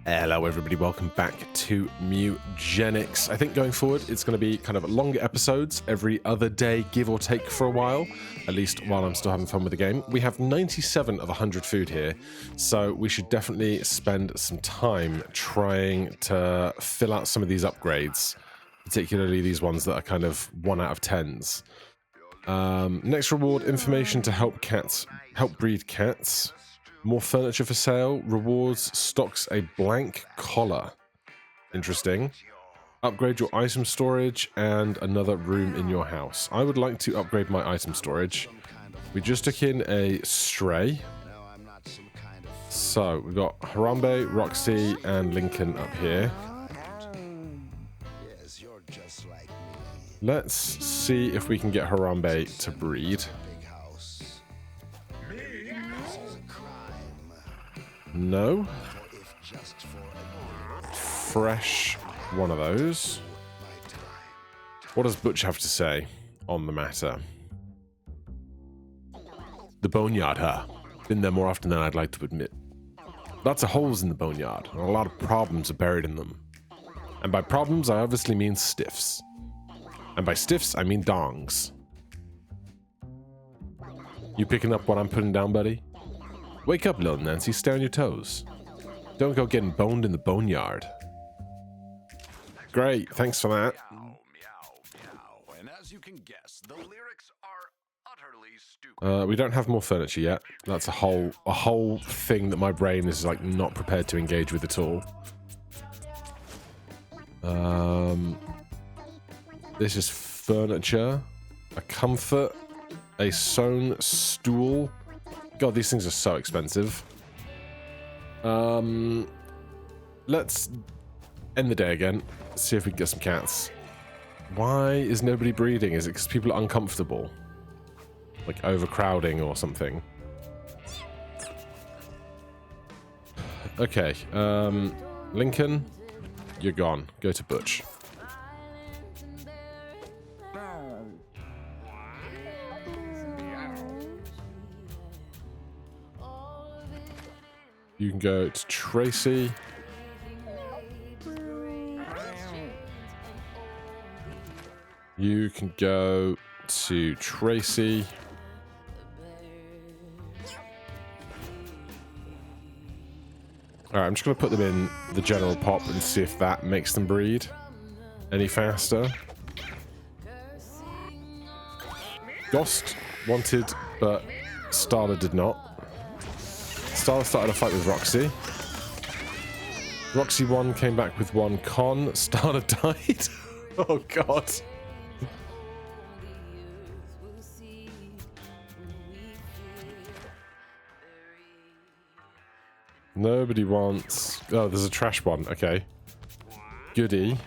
Hello everybody, welcome back to Mewgenics. I think going forward it's going to be kind of longer episodes every other day, give or take for a while, at least while I'm still having fun with the game. We have 97 of 100 food here, so we should definitely spend some time trying to fill out some of these upgrades, particularly these ones that are kind of 1 out of 10s. Next reward, information to help breed cats. More furniture for sale. Rewards stocks a blank collar. Interesting. Upgrade your item storage and another room in your house. I would like to upgrade my item storage. We just took in a stray. So we've got Harambe, Roxy, and Lincoln up here. Let's see if we can get Harambe to breed. No. Fresh one of those. What does Butch have to say on the matter? The boneyard, huh? Been there more often than I'd like to admit. Lots of holes in the boneyard, and a lot of problems are buried in them. And by problems, I obviously mean stiffs. And by stiffs, I mean dongs. You picking up what I'm putting down, buddy? Wake up, little Nancy, stay on your toes. Don't go getting boned in the boneyard. Great, thanks for that. And as you can guess, the lyrics are utterly stupid. We don't have more furniture yet. That's a whole thing that my brain is like not prepared to engage with at all. This is furniture, a comfort, a sewn stool. God, these things are so expensive. Let's end the day again. See if we can get some cats. Why is nobody breeding? Is it because people are uncomfortable? Like overcrowding or something? Okay, Lincoln, you're gone. Go to Butch. You can go to Tracy. You can go to Tracy. Alright, I'm just going to put them in the general pop and see if that makes them breed any faster. Ghost wanted, but Starla did not. Starla started a fight with Roxy. Roxy won, came back with 1 con. Starla died. Oh god. Nobody wants... Oh, there's a trash one. Okay. Goody.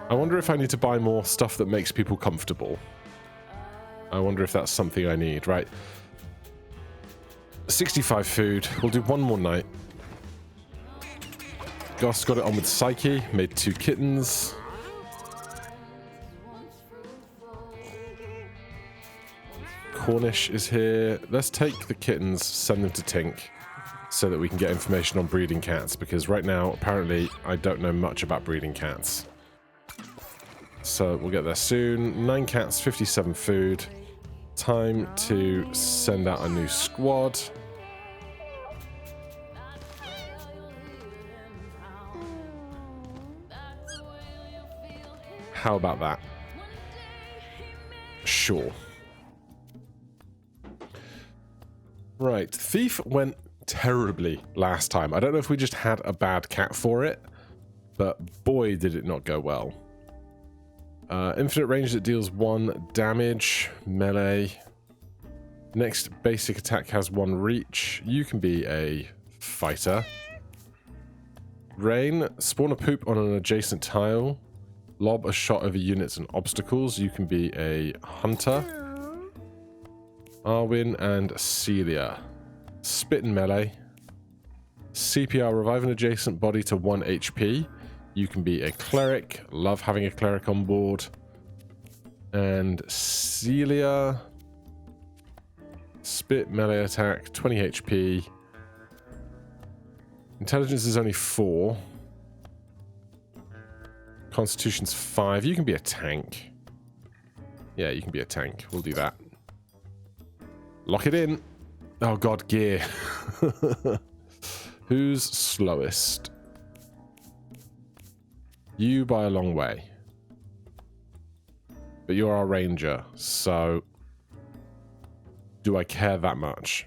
I wonder if I need to buy more stuff that makes people comfortable. I wonder if that's something I need. Right. 65 food. We'll do 1 more night. Goss got it on with Psyche. Made 2 kittens. Cornish is here. Let's take the kittens, send them to Tink, so that we can get information on breeding cats, because right now, apparently, I don't know much about breeding cats. So we'll get there soon. 9 cats, 57 food. Time to send out a new squad. How about that? Sure. Right, Thief went terribly last time. I don't know if we just had a bad cat for it, but boy did it not go well. Infinite range that deals 1 damage, melee. Next basic attack has 1 reach. You can be a fighter. Rain, spawn a poop on an adjacent tile. Lob a shot over units and obstacles. You can be a hunter. Arwin and Celia. Spit and melee. CPR, revive an adjacent body to 1 HP. You can be a cleric. Love having a cleric on board. And Celia. Spit, melee attack, 20 HP. Intelligence is only 4. Constitution's 5. You can be a tank. Yeah, you can be a tank. We'll do that. Lock it in. Oh god, gear. Who's slowest? You by a long way. But you're our ranger, so... do I care that much?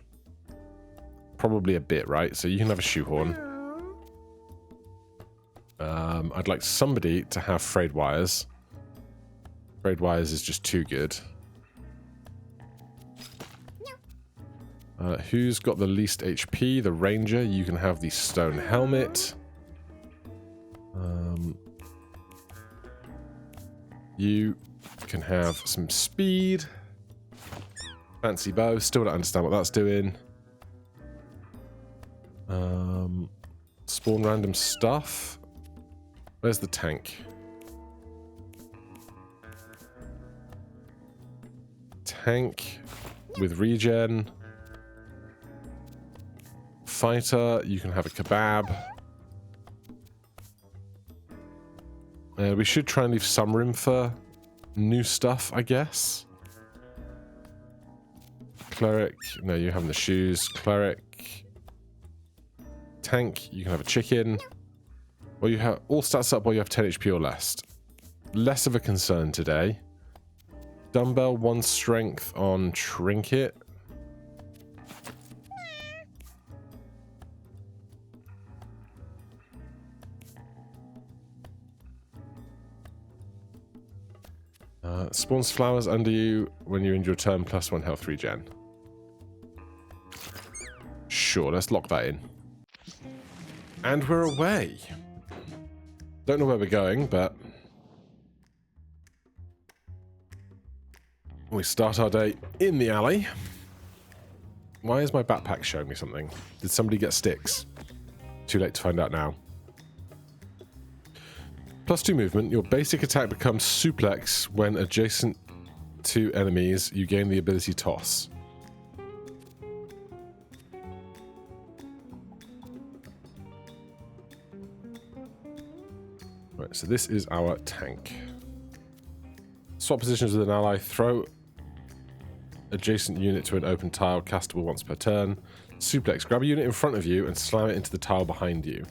Probably a bit, right? So you can have a shoehorn. I'd like somebody to have frayed wires. Frayed wires is just too good. Who's got the least HP? The ranger. You can have the stone helmet. You can have some speed. Fancy bow. Still don't understand what that's doing. Spawn random stuff. Where's the tank? Tank with regen. Fighter, you can have a kebab. We should try and leave some room for new stuff, I guess. Cleric, no, you're having the shoes. Cleric. Tank, you can have a chicken. Well, you have all stats up while you have 10 HP or less. Less of a concern today. Dumbbell, 1 strength on trinket. Spawns flowers under you when you end your turn, +1 health regen. Sure, let's lock that in. And we're away. Don't know where we're going, but we start our day in the alley. Why is my backpack showing me something? Did somebody get sticks? Too late to find out now. +2 movement. Your basic attack becomes suplex when adjacent to enemies. You gain the ability toss. Right, so this is our tank. Swap positions with an ally. Throw adjacent unit to an open tile, castable once per turn. Suplex. Grab a unit in front of you and slam it into the tile behind you.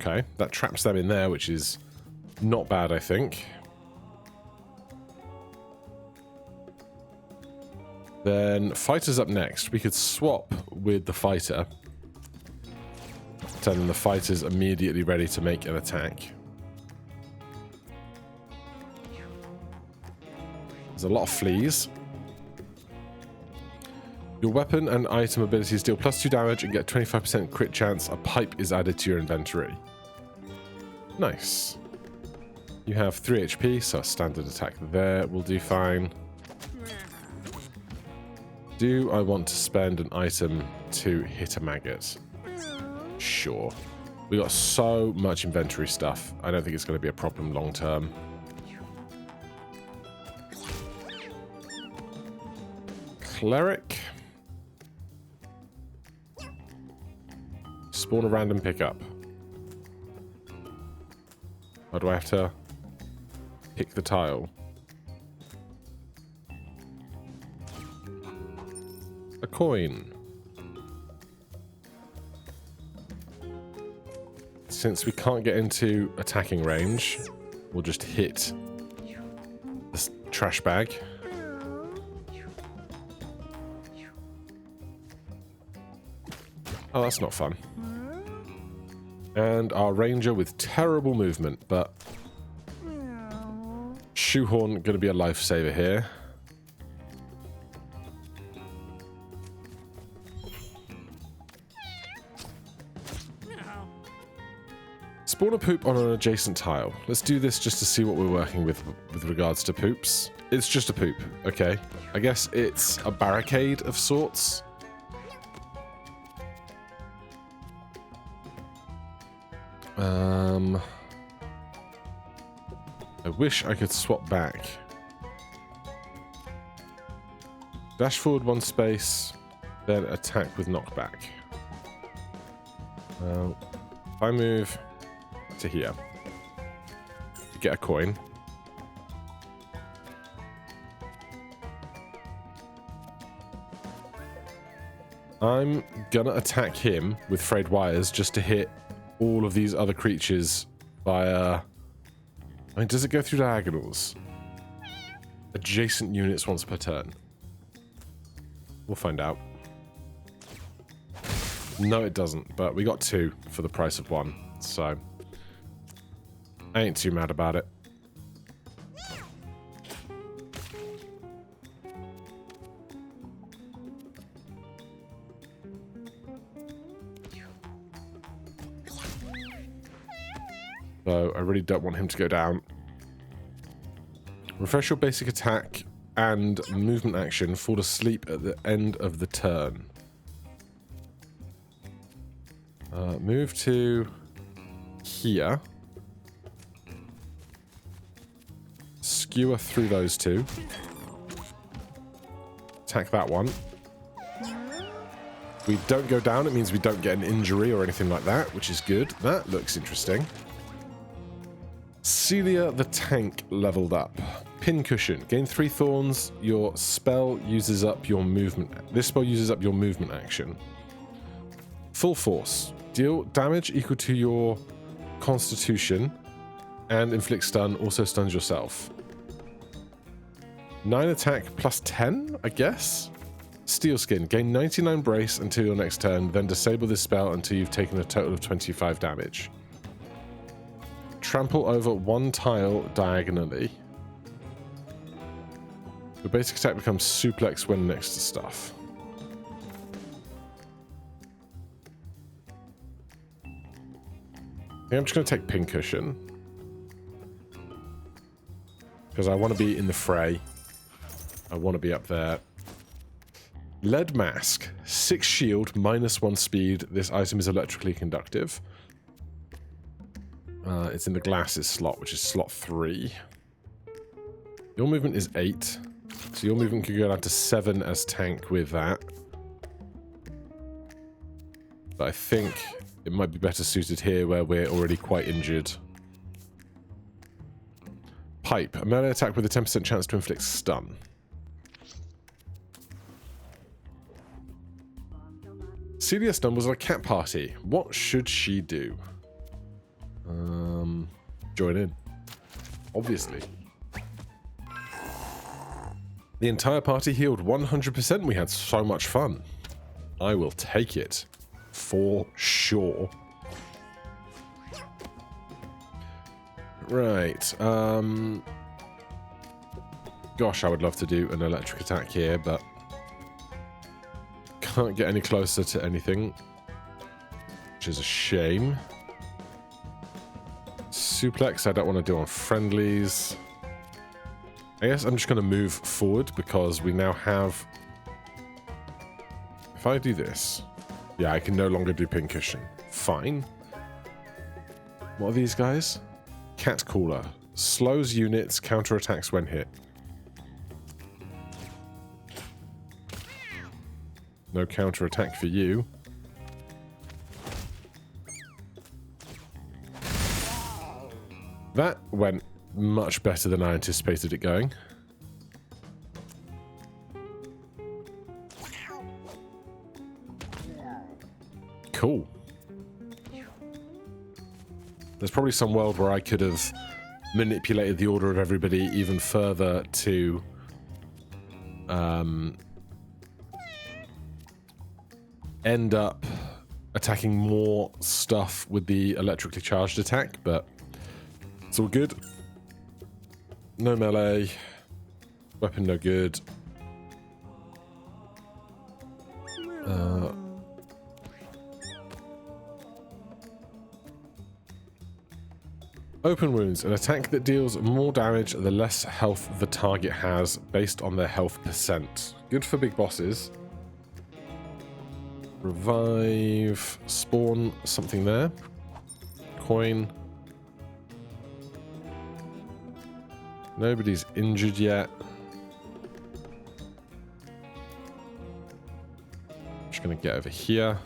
Okay, that traps them in there, which is not bad, I think. Then fighter's up next. We could swap with the fighter. Tell them the fighter's immediately ready to make an attack. There's a lot of fleas. Your weapon and item abilities deal +2 damage and get 25% crit chance. A pipe is added to your inventory. Nice. You have 3 HP, so a standard attack there will do fine. Do I want to spend an item to hit a maggot? Sure. We got so much inventory stuff. I don't think it's going to be a problem long term. Cleric. Spawn a random pickup. Or do I have to pick the tile? A coin. Since we can't get into attacking range, we'll just hit this trash bag. Oh, that's not fun. And our ranger with terrible movement, but shoehorn going to be a lifesaver here. Spawn a poop on an adjacent tile. Let's do this just to see what we're working with regards to poops. It's just a poop. Okay. I guess it's a barricade of sorts. I wish I could swap back. Dash forward 1 space, then attack with knockback. If I move to here to get a coin, I'm gonna attack him with frayed wires just to hit all of these other creatures via... I mean, does it go through diagonals? Adjacent units once per turn. We'll find out. No, it doesn't, but we got 2 for the price of 1, so I ain't too mad about it. So I really don't want him to go down. Refresh your basic attack and movement action. Fall asleep at the end of the turn. Move to here. Skewer through those 2. Attack that one. We don't go down. It means we don't get an injury or anything like that, which is good. That looks interesting. Celia the tank leveled up. Pincushion. Gain 3 thorns. Your spell uses up your movement. This spell uses up your movement action. Full force. Deal damage equal to your constitution and inflict stun. Also stuns yourself. 9 attack plus 10, I guess? Steel skin. Gain 99 brace until your next turn. Then disable this spell until you've taken a total of 25 damage. Trample over 1 tile diagonally. Your basic attack becomes suplex when next to stuff. I think I'm just going to take Pincushion. Because I want to be in the fray. I want to be up there. Lead Mask. 6 shield, -1 speed. This item is electrically conductive. It's in the glasses slot, which is slot 3. Your movement is 8. So your movement could go down to 7 as tank with that. But I think it might be better suited here where we're already quite injured. Pipe. A melee attack with a 10% chance to inflict stun. Celia stumbles at a cat party. What should she do? Join in. Obviously. The entire party healed 100%. We had so much fun. I will take it. For sure. Right. Gosh, I would love to do an electric attack here, but can't get any closer to anything, which is a shame. Suplex, I don't want to do on friendlies. I guess I'm just going to move forward because we now have... If I do this... Yeah, I can no longer do Pincushion. Fine. What are these guys? Cat Caller. Slows units, counterattacks when hit. No counterattack for you. That went much better than I anticipated it going. Cool. There's probably some world where I could have manipulated the order of everybody even further to end up attacking more stuff with the electrically charged attack, but it's all good. No melee. Weapon no good. Open wounds. An attack that deals more damage the less health the target has based on their health percent. Good for big bosses. Revive. Spawn something there. Coin. Nobody's injured yet. Just going to get over here.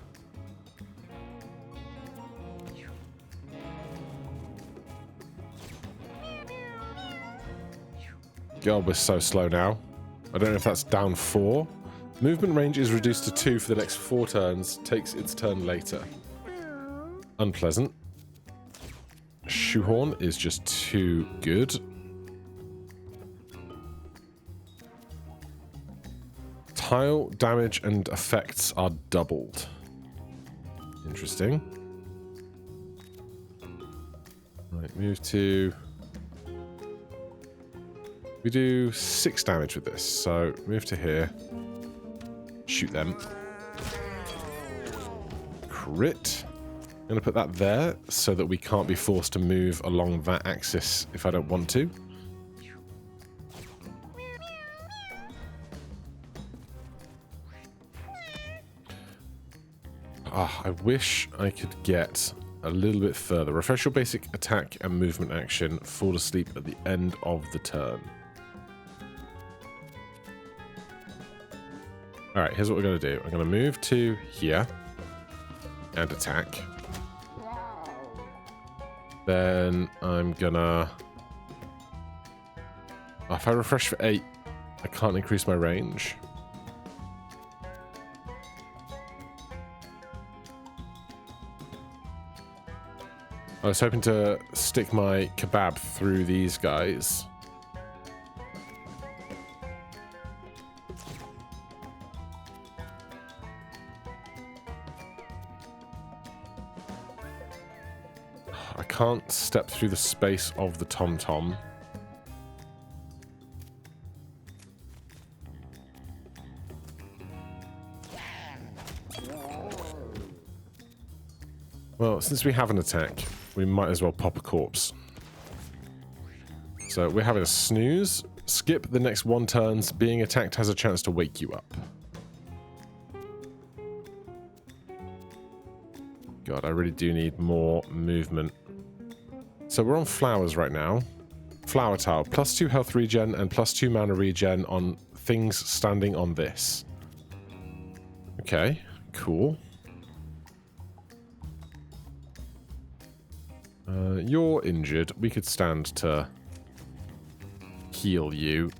God, we're so slow now. I don't know if that's down 4. Movement range is reduced to 2 for the next 4 turns. Takes its turn later. Unpleasant. Shoehorn is just too good. Tile damage and effects are doubled. Interesting. Right, move to... We do 6 damage with this, so move to here. Shoot them. Crit. I'm going to put that there so that we can't be forced to move along that axis if I don't want to. I wish I could get a little bit further. Refresh your basic attack and movement action. Fall asleep at the end of the turn. Alright, here's what we're going to do. I'm going to move to here and attack. Then I'm going to... if I refresh for 8, I can't increase my range. I was hoping to stick my kebab through these guys. I can't step through the space of the tom-tom. Well, since we have an attack, we might as well pop a corpse. So we're having a snooze. Skip the next 1 turns. Being attacked has a chance to wake you up. God, I really do need more movement. So we're on flowers right now. Flower tile. +2 health regen and +2 mana regen on things standing on this. Okay, cool. You're injured. We could stand to heal you.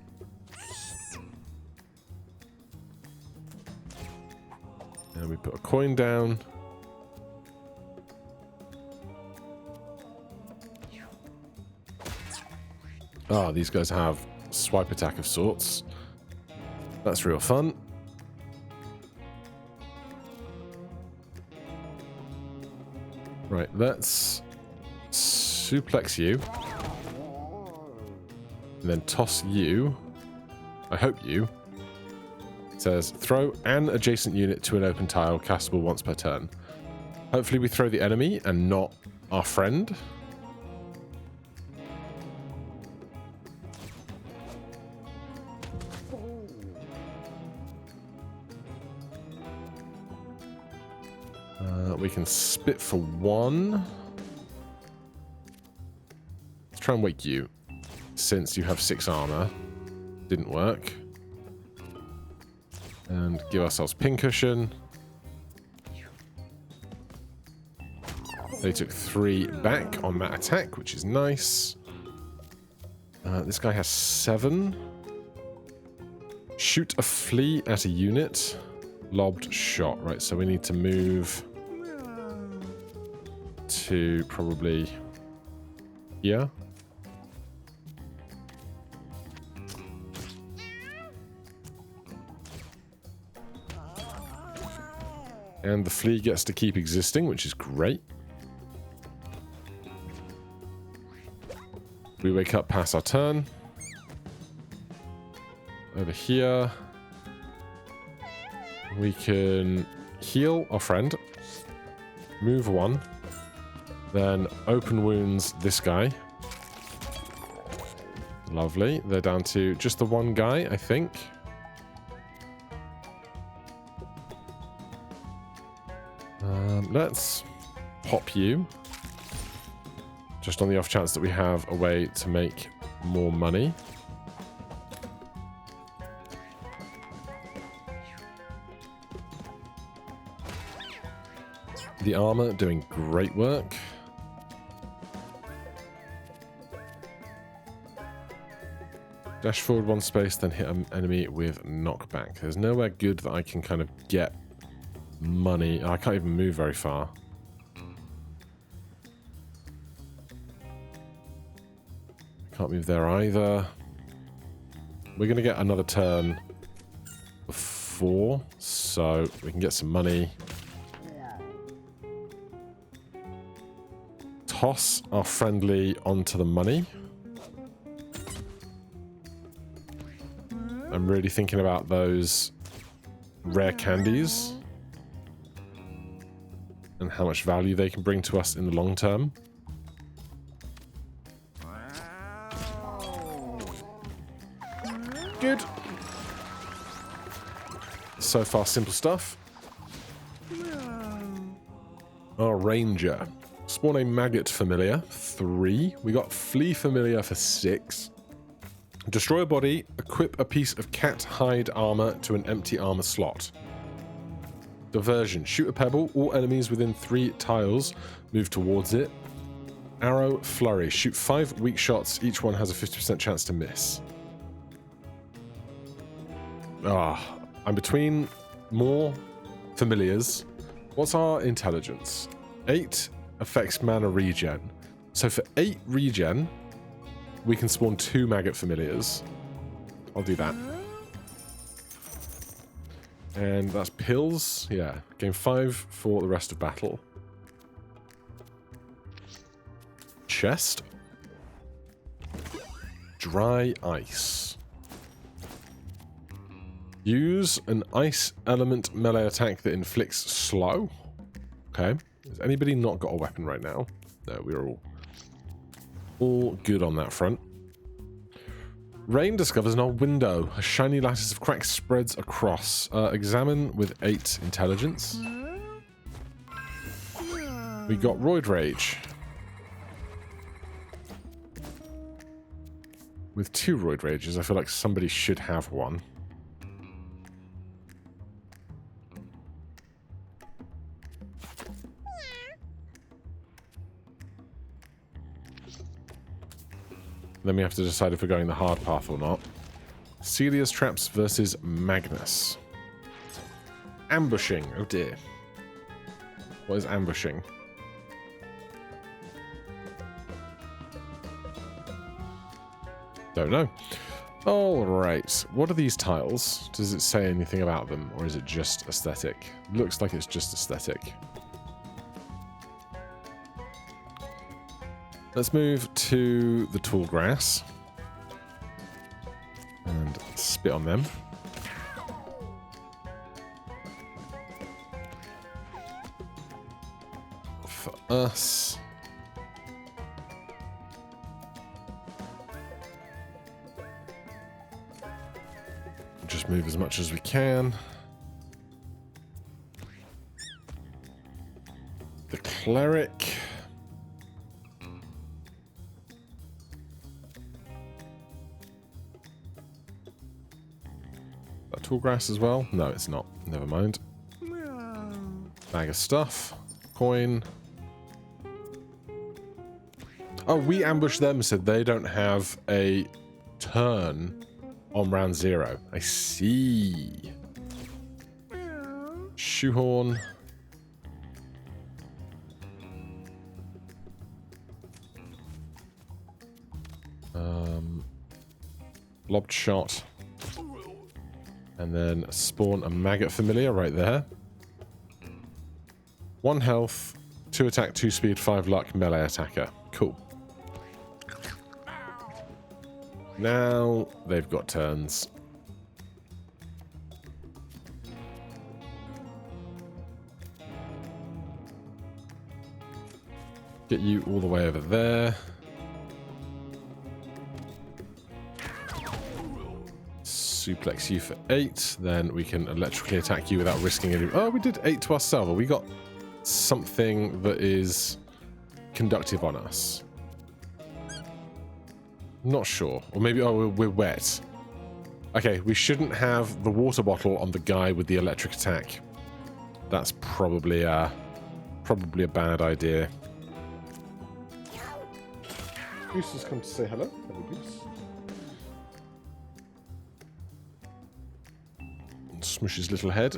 And we put a coin down. Ah, these guys have swipe attack of sorts. That's real fun. Right, let's suplex you. And then toss you. I hope you. It says, throw an adjacent unit to an open tile, castable once per turn. Hopefully we throw the enemy and not our friend. We can spit for 1. Let's try and wake you, since you have 6 armor. Didn't work. And give ourselves pincushion. They took 3 back on that attack, which is nice. This guy has 7. Shoot a flea at a unit. Lobbed shot. Right, so we need to move to probably here. And the flea gets to keep existing, which is great. We wake up past our turn. Over here. We can heal our friend. Move 1. Then open wounds this guy. Lovely. They're down to just the 1 guy, I think. Let's pop you. Just on the off chance that we have a way to make more money. The armor doing great work. Dash forward 1 space, then hit an enemy with knockback. There's nowhere good that I can kind of get money. Oh, I can't even move very far. Can't move there either. We're going to get another turn before, so we can get some money. Toss our friendly onto the money. I'm really thinking about those rare candies and how much value they can bring to us in the long term. Good. So far, simple stuff. Our ranger. Spawn a maggot familiar, 3. We got flea familiar for 6. Destroy a body, equip a piece of cat hide armor to an empty armor slot. Diversion. Shoot a pebble. All enemies within 3 tiles move towards it. Arrow flurry. Shoot 5 weak shots. Each one has a 50% chance to miss. I'm between more familiars. What's our intelligence? 8 affects mana regen. So for 8 regen, we can spawn 2 maggot familiars. I'll do that. And that's pills. Yeah. Gain 5 for the rest of battle. Chest. Dry ice. Use an ice element melee attack that inflicts slow. Okay. Has anybody not got a weapon right now? No, we're all good on that front. Rain discovers an old window. A shiny lattice of cracks spreads across. Examine with 8 intelligence. We got Roid Rage. With 2 Roid Rages, I feel like somebody should have one. Then we have to decide if we're going the hard path or not. Celia's traps versus Magnus. Ambushing. Oh dear. What is ambushing? Don't know. Alright. What are these tiles? Does it say anything about them? Or is it just aesthetic? Looks like it's just aesthetic. Let's move to the tall grass and spit on them. For us, just move as much as we can. The cleric. Tall grass as well? No, it's not. Never mind. Bag of stuff. Coin. Oh, we ambushed them so they don't have a turn on round 0. I see. Shoehorn. Lobbed shot. And then spawn a maggot familiar right there. 1 health, 2 attack, 2 speed, 5 luck, melee attacker. Cool. Now they've got turns. Get you all the way over there. Suplex you for 8, then we can electrically attack you without risking any... Oh, we did 8 to ourselves. We got something that is conductive on us. Not sure. Or maybe, oh, we're wet. Okay, we shouldn't have the water bottle on the guy with the electric attack. That's probably probably a bad idea. Goose has come to say hello. Hello, Goose. Smush his little head.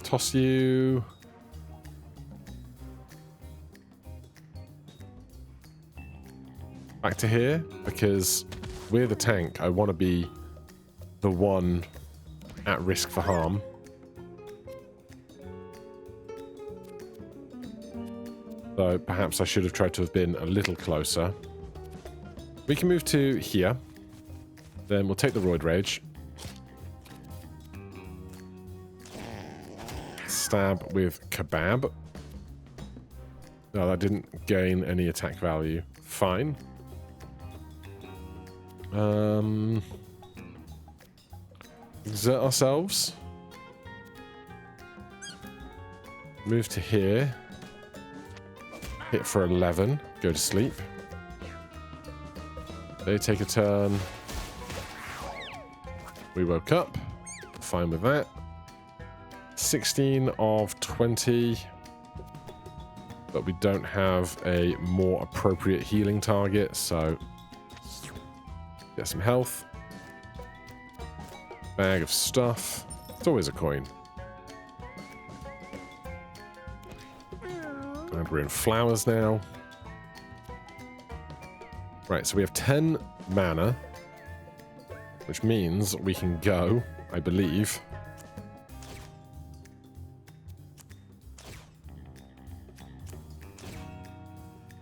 Toss you. Back to here, because we're the tank. I want to be the one at risk for harm. So perhaps I should have tried to have been a little closer. We can move to here. Then we'll take the Roid Rage. Stab with Kebab. No, that didn't gain any attack value. Fine. Exert ourselves. Move to here. Hit for 11. Go to sleep. They take a turn. We woke up. Fine with that. 16 of 20. But we don't have a more appropriate healing target, so get some health. Bag of stuff. It's always a coin. And we're in flowers now. Right, so we have 10 mana, which means we can go, I believe.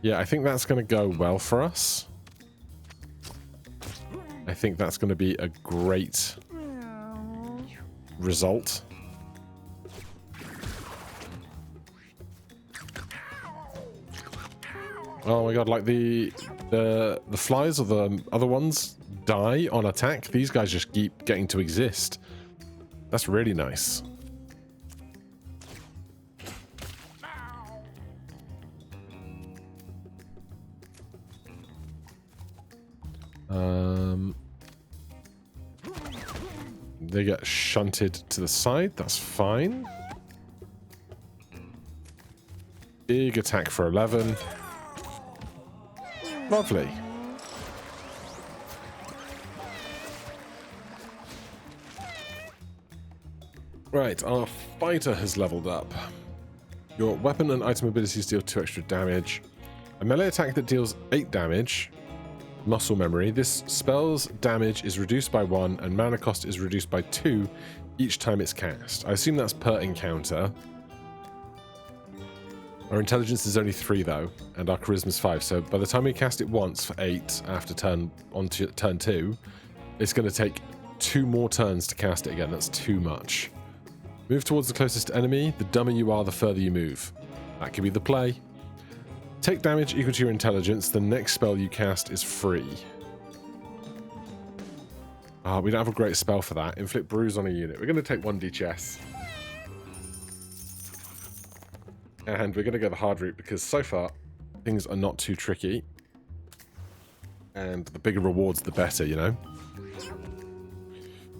Yeah, I think that's going to go well for us. I think that's going to be a great result. Oh my god, like the flies or the other ones die on attack. These guys just keep getting to exist. That's really nice. They get shunted to the side. That's fine. Big attack for 11. Lovely. Right, our fighter has leveled up. Your weapon and item abilities deal 2 extra damage. A melee attack that deals 8 damage. Muscle memory. This spell's damage is reduced by 1 and mana cost is reduced by 2 each time it's cast. I assume that's per encounter. Our intelligence is only 3 though, and our charisma is 5. So by the time we cast it once for 8 after turn 2, it's going to take 2 more turns to cast it again. That's too much. Move towards the closest enemy. The dumber you are, the further you move. That could be the play. Take damage equal to your intelligence. The next spell you cast is free. Ah, we don't have a great spell for that. Inflict bruise on a unit. We're going to take 1d chess. And we're going to go the hard route because so far things are not too tricky. And the bigger rewards, the better, you know?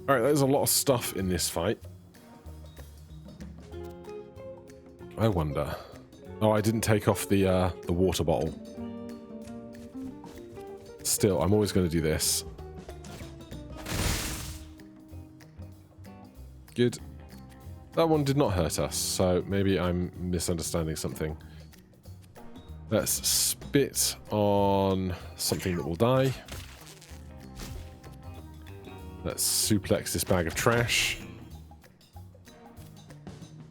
Alright, there's a lot of stuff in this fight. I wonder... Oh, I didn't take off the water bottle. Still, I'm always going to do this. Good. That one did not hurt us, so maybe I'm misunderstanding something. Let's spit on something that will die. Let's suplex this bag of trash.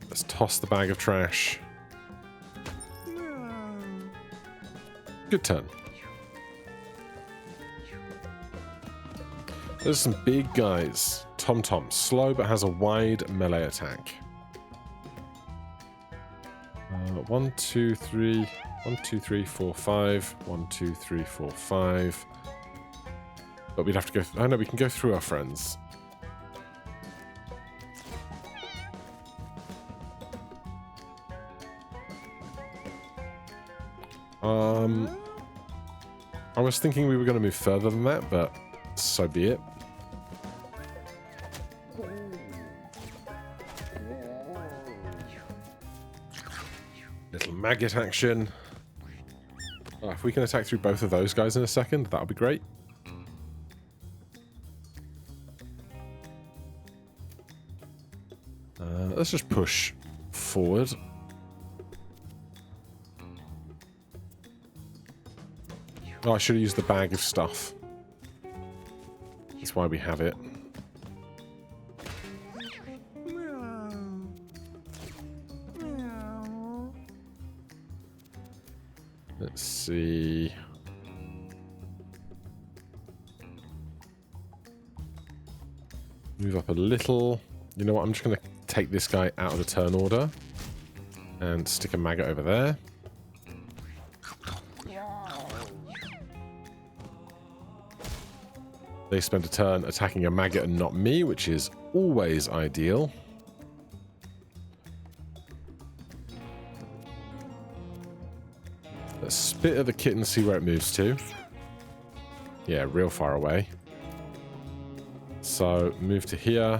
Let's toss the bag of trash. Good turn. There's some big guys. Tom. Slow but has a wide melee attack. 1, 2, 3. 1, 2, 3, 4, 5. 1, 2, 3, 4, 5. But we'd have to go... Oh no, we can go through our friends. I was thinking we were going to move further than that, but so be it. Little maggot action. Oh, if we can attack through both of those guys in a second, that'll be great. Let's just push forward. Oh, I should have used the bag of stuff. That's why we have it. Let's see. Move up a little. You know what? I'm just going to take this guy out of the turn order and stick a maggot over there. They spent a turn attacking a maggot and not me, which is always ideal. Let's spit at the kitten, see where it moves to. Yeah, real far away. So, move to here.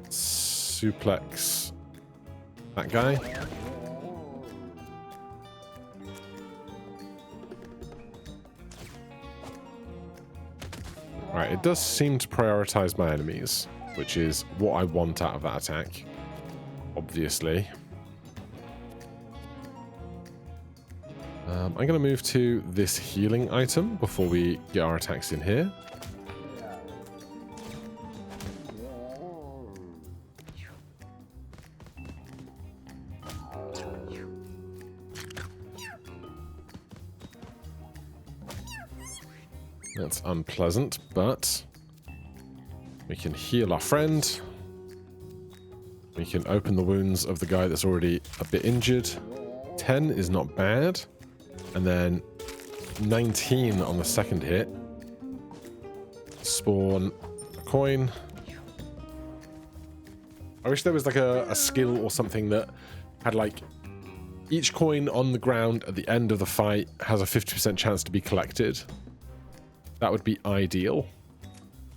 Suplex that guy. Right, it does seem to prioritize my enemies, which is what I want out of that attack, obviously. I'm going to move to this healing item before we get our attacks in here. That's unpleasant, but we can heal our friend. We can open the wounds of the guy that's already a bit injured. 10 is not bad. And then 19 on the second hit. Spawn a coin. I wish there was like a skill or something that had like each coin on the ground at the end of the fight has a 50% chance to be collected. That would be ideal.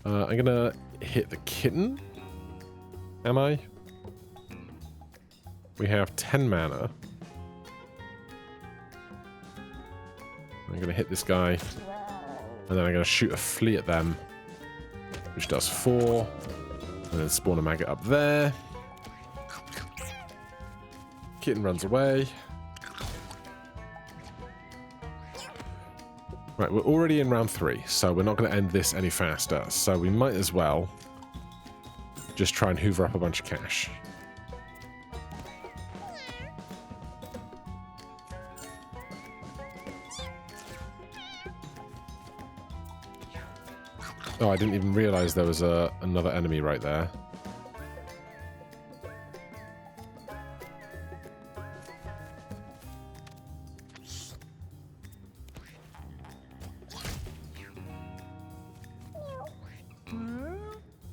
I'm gonna hit the kitten. Am I? We have 10 mana. I'm going to hit this guy, and then I'm going to shoot a flea at them, which does 4, and then spawn a maggot up there. Kitten runs away. Right, we're already in round 3, so we're not going to end this any faster, so we might as well just try and hoover up a bunch of cash. Oh, I didn't even realize there was another enemy right there.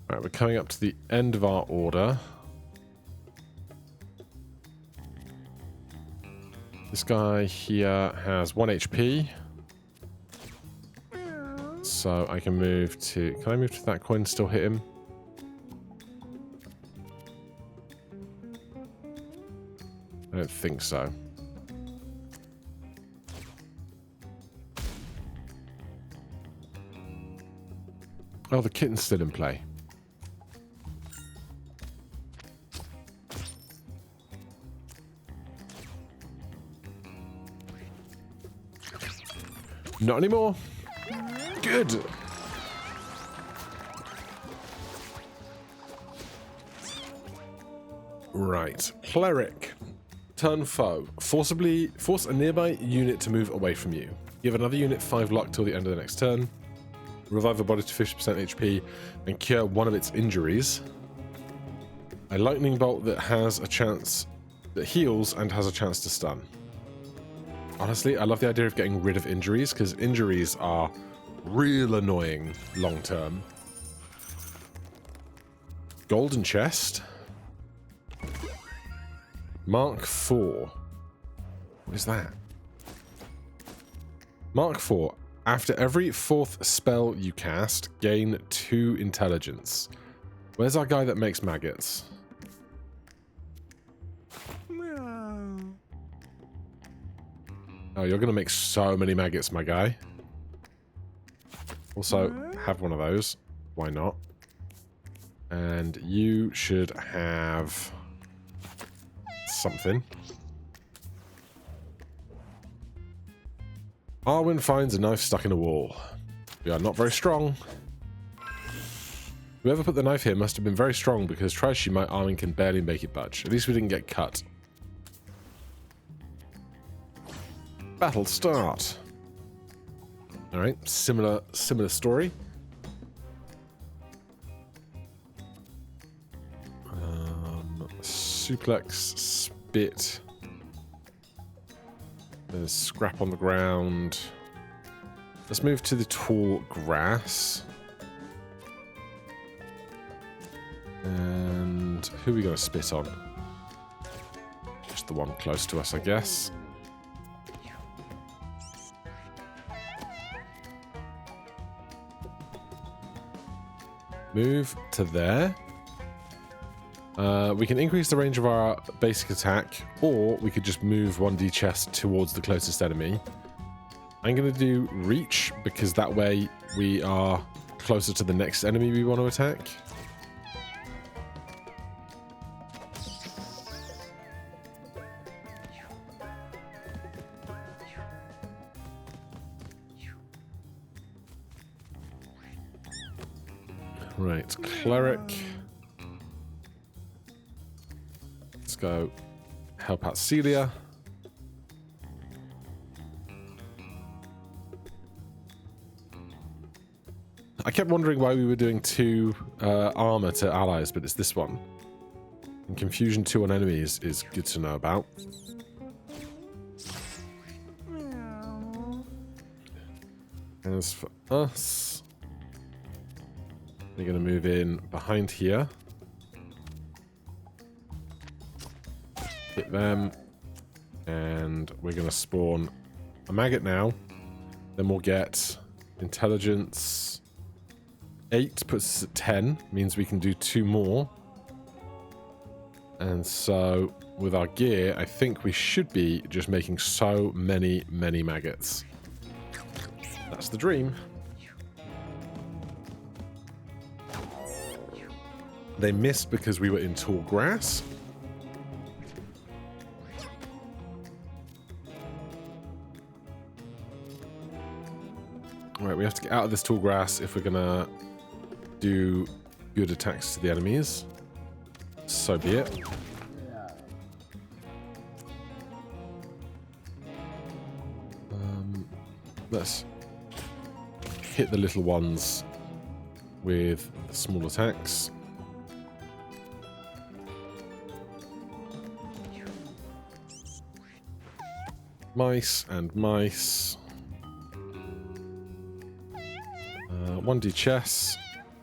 Right, we're coming up to the end of our order. This guy here has 1 HP. So I can move to... Can I move to that coin and still hit him? I don't think so. Oh, the kitten's still in play. Not anymore. Good. Right. Cleric. Turn foe. Force a nearby unit to move away from you. Give another unit 5 luck till the end of the next turn. Revive a body to 50% HP and cure one of its injuries. A lightning bolt that has a chance that heals and has a chance to stun. Honestly, I love the idea of getting rid of injuries because injuries are real annoying long term. Golden chest. Mark 4. What is that? Mark 4. After every 4th spell you cast, gain 2 intelligence. Where's our guy that makes maggots? Oh, you're going to make so many maggots, my guy. Also, have one of those. Why not? And you should have something. Arwen finds a knife stuck in a wall. We are not very strong. Whoever put the knife here must have been very strong because try as she might, Arwen can barely make it budge. At least we didn't get cut. Battle start. Alright, similar story. Suplex, spit. There's scrap on the ground. Let's move to the tall grass. And who are we going to spit on? Just the one close to us, I guess. Move to there. We can increase the range of our basic attack, or we could just move 1d chest towards the closest enemy. I'm going to do reach, because that way we are closer to the next enemy we want to attack. Right, cleric. Let's go help out Celia. I kept wondering why we were doing 2 armor to allies, but it's this one. And confusion 2 on enemies is good to know about. As for us, we're going to move in behind here. Hit them. And we're going to spawn a maggot now. Then we'll get intelligence 8, puts us at 10. Means we can do 2 more. And so with our gear, I think we should be just making so many maggots. That's the dream. They missed because we were in tall grass. Alright, we have to get out of this tall grass if we're gonna do good attacks to the enemies. So be it. Let's hit the little ones with the small attacks. Mice and mice. 1d chess.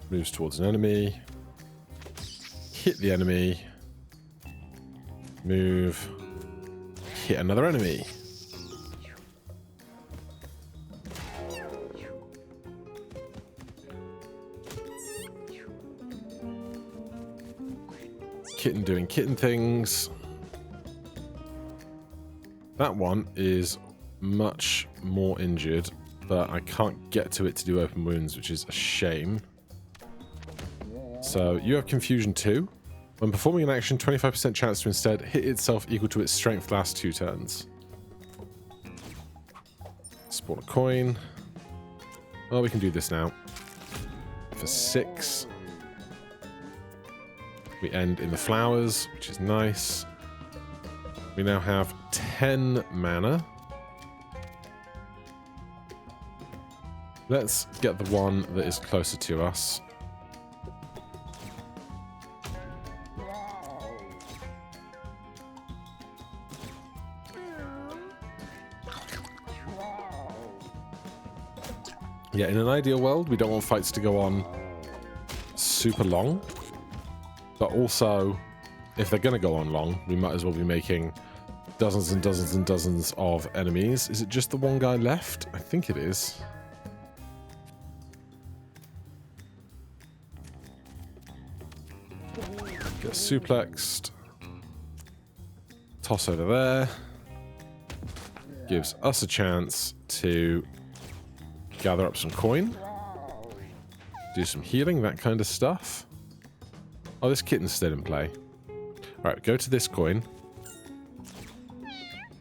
Moves towards an enemy. Hit the enemy. Move. Hit another enemy. Kitten doing kitten things. That one is much more injured, but I can't get to it to do open wounds, which is a shame. So you have confusion 2. When performing an action, 25% chance to instead hit itself equal to its strength last 2 turns. Spawn a coin. Well, we can do this now. For 6. We end in the flowers, which is nice. We now have 10 mana. Let's get the one that is closer to us. Yeah, in an ideal world, we don't want fights to go on super long. But also, if they're going to go on long, we might as well be making dozens and dozens and dozens of enemies. Is it just the one guy left? I think it is. Get suplexed. Toss over there. gives us a chance to gather up some coin, do some healing, that kind of stuff. Oh, this kitten's still in play. Alright, go to this coin.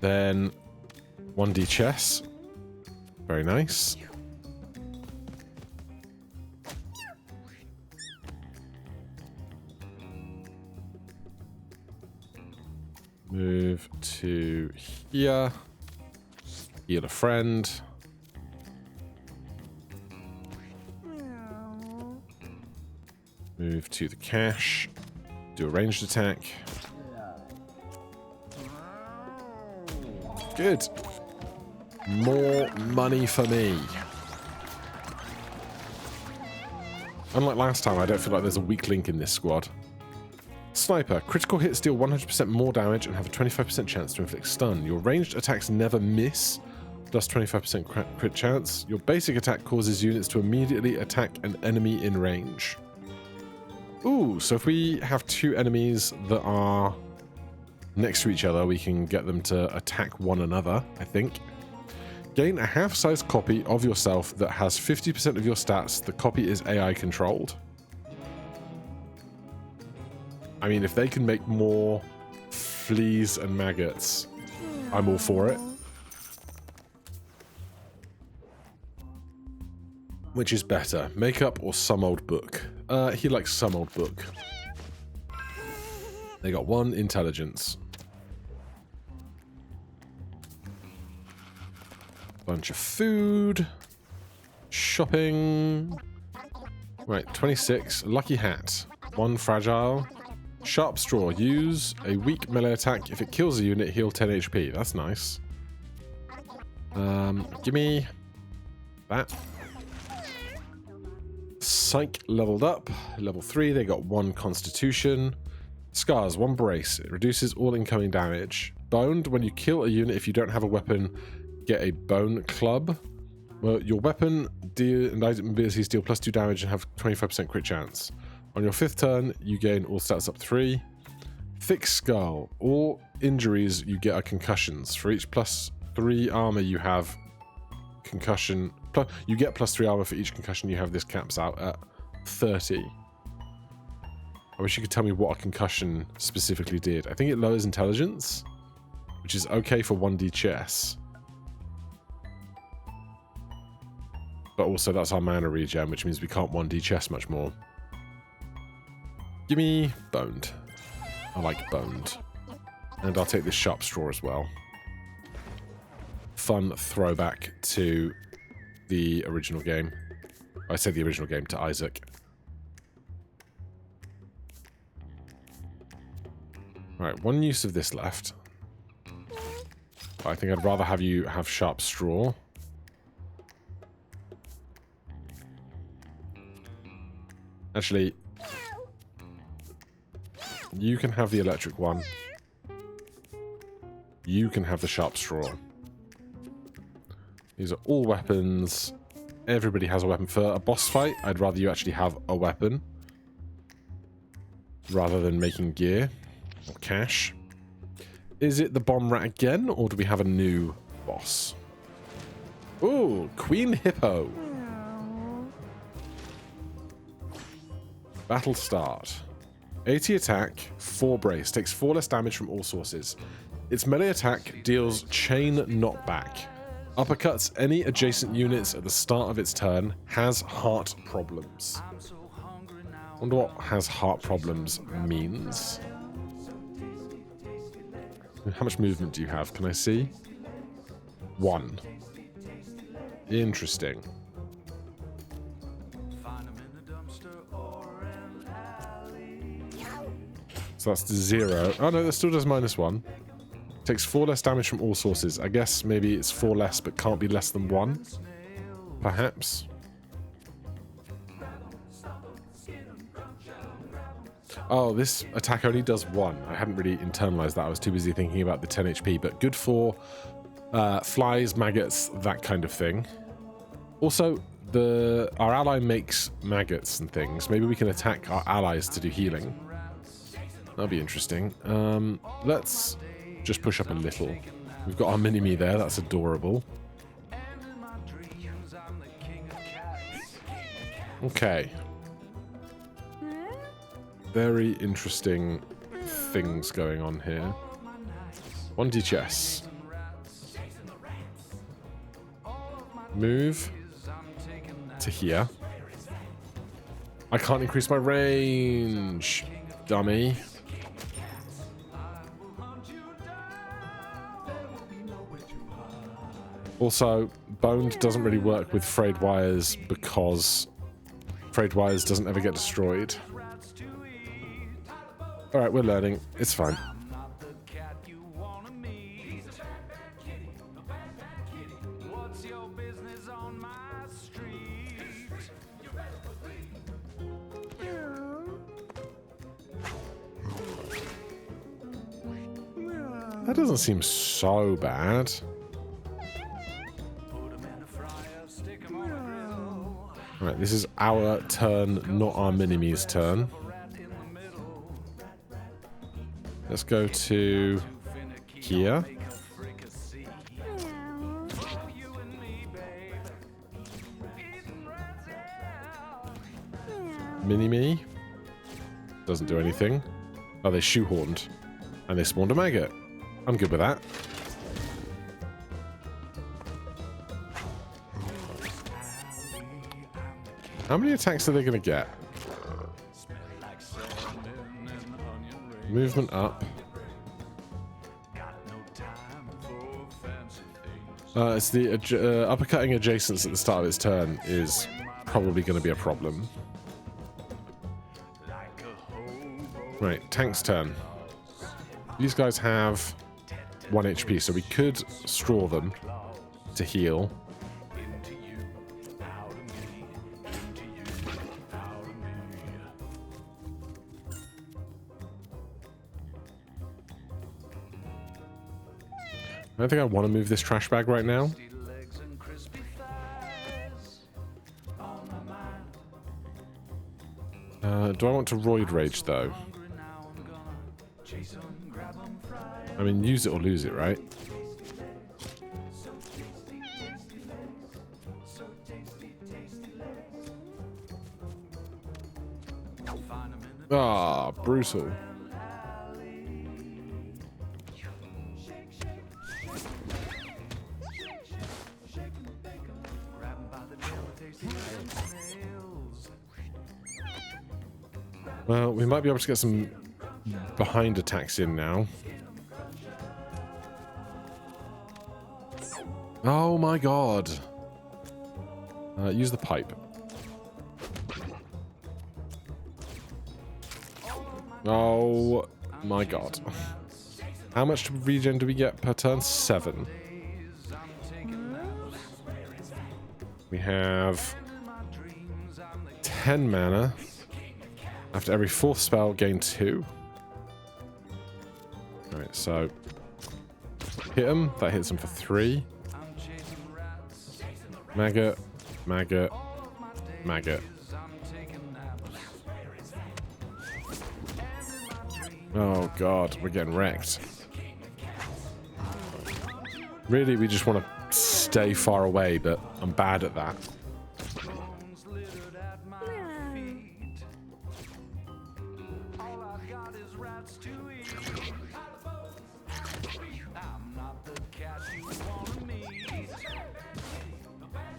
Then 1D chess. Very nice. Move to here. Heal a friend. Move to the cache. Do a ranged attack. Good. More money for me. Unlike last time, I don't feel like there's a weak link in this squad. Sniper. Critical hits deal 100% more damage and have a 25% chance to inflict stun. Your ranged attacks never miss, plus 25% crit chance. Your basic attack causes units to immediately attack an enemy in range. Ooh, so if we have two enemies that are next to each other, we can get them to attack one another, I think. Gain a half-size copy of yourself that has 50% of your stats. The copy is AI controlled. I mean, if they can make more fleas and maggots, I'm all for it. Which is better, makeup or some old book? He likes some old book. They got 1 intelligence. Bunch of food. Shopping. Right, 26. Lucky hat. 1 fragile. Sharp straw. Use a weak melee attack. If it kills a unit, heal 10 HP. That's nice. Give me that. Psych leveled up. Level 3. They got 1 constitution. Scars. 1 brace. It reduces all incoming damage. Boned. When you kill a unit, if you don't have a weapon, get a bone club. Well, your weapon and item abilities deal plus 2 damage and have 25% crit chance. On your 5th turn, you gain all stats up 3. Thick skull. All injuries you get are concussions. For each plus 3 armor you have concussion. You get plus 3 armor for each concussion you have. This caps out at 30. I wish you could tell me what a concussion specifically did. I think it lowers intelligence, which is okay for 1D chess. But also that's our mana regen, which means we can't 1D chess much more. Give me boned. I like boned. And I'll take this sharp straw as well. Fun throwback to the original game. I said the original game, to Isaac. Right, 1 use of this left. But I think I'd rather have you have sharp straw. Actually, you can have the electric one. You can have the sharp straw. These are all weapons. Everybody has a weapon. For a boss fight, I'd rather you actually have a weapon rather than making gear or cash. Is it the bomb rat again, or do we have a new boss? Ooh, Queen Hippo. Battle start. 80 attack, 4 brace. Takes 4 less damage from all sources. Its melee attack deals chain knockback. Uppercuts any adjacent units at the start of its turn. Has heart problems. Wonder what has heart problems means. How much movement do you have? Can I see? 1. Interesting. So that's 0. Oh no, that still does -1. Takes 4 less damage from all sources. I guess maybe it's 4 less, but can't be less than 1. Perhaps. Oh, this attack only does 1. I hadn't really internalized that. I was too busy thinking about the 10 HP, but good for flies, maggots, that kind of thing. Also, our ally makes maggots and things. Maybe we can attack our allies to do healing. That'll be interesting. Let's just push up a little. We've got our mini-me there. That's adorable. Okay. Very interesting things going on here. 1D chess. Move to here. I can't increase my range, dummy. Also, boned doesn't really work with frayed wires because frayed wires doesn't ever get destroyed. Alright, we're learning. It's fine. That doesn't seem so bad. Alright, this is our turn, not our mini-me's turn. Let's go to here. Mini-me. Doesn't do anything. Oh, they shoehorned. And they spawned a maggot. I'm good with that. How many attacks are they going to get? Movement up. It's the uppercutting adjacents at the start of its turn is probably going to be a problem. Right, tank's turn. These guys have 1 HP, so we could straw them to heal. I don't think I want to move this trash bag right now. Do I want to Roid Rage, though? I mean, use it or lose it, right? Ah, brutal. Well, we might be able to get some behind attacks in now. Oh my god. Use the pipe. Oh my god. How much regen do we get per turn? 7. We have 10 mana. After every 4th spell, gain 2. Alright, so hit him. That hits him for 3. Maggot, maggot, maggot. Oh god, we're getting wrecked. Really, we just want to stay far away, but I'm bad at that.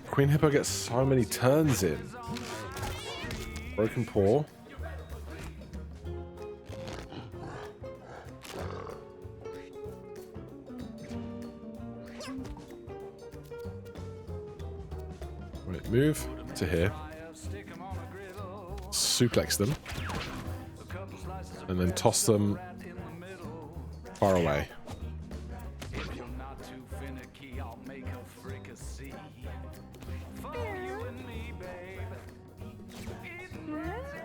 Queen Hippo gets so many turns in. Broken Paw. Right, move to here. Suplex them. And then toss them far away.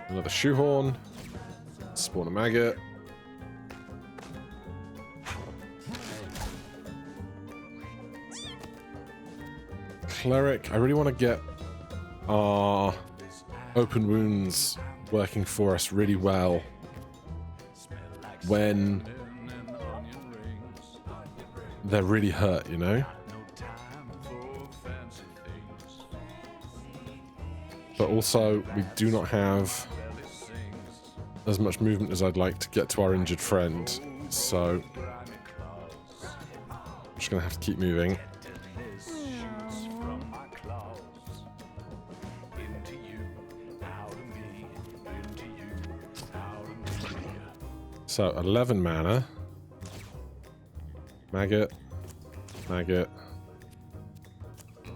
Another shoehorn. Spawn a maggot. Cleric. I really want to get our open wounds working for us really well when they're really hurt, you know? But also, we do not have as much movement as I'd like to get to our injured friend. So, I'm just going to have to keep moving. So, 11 mana. Maggot. Maggot.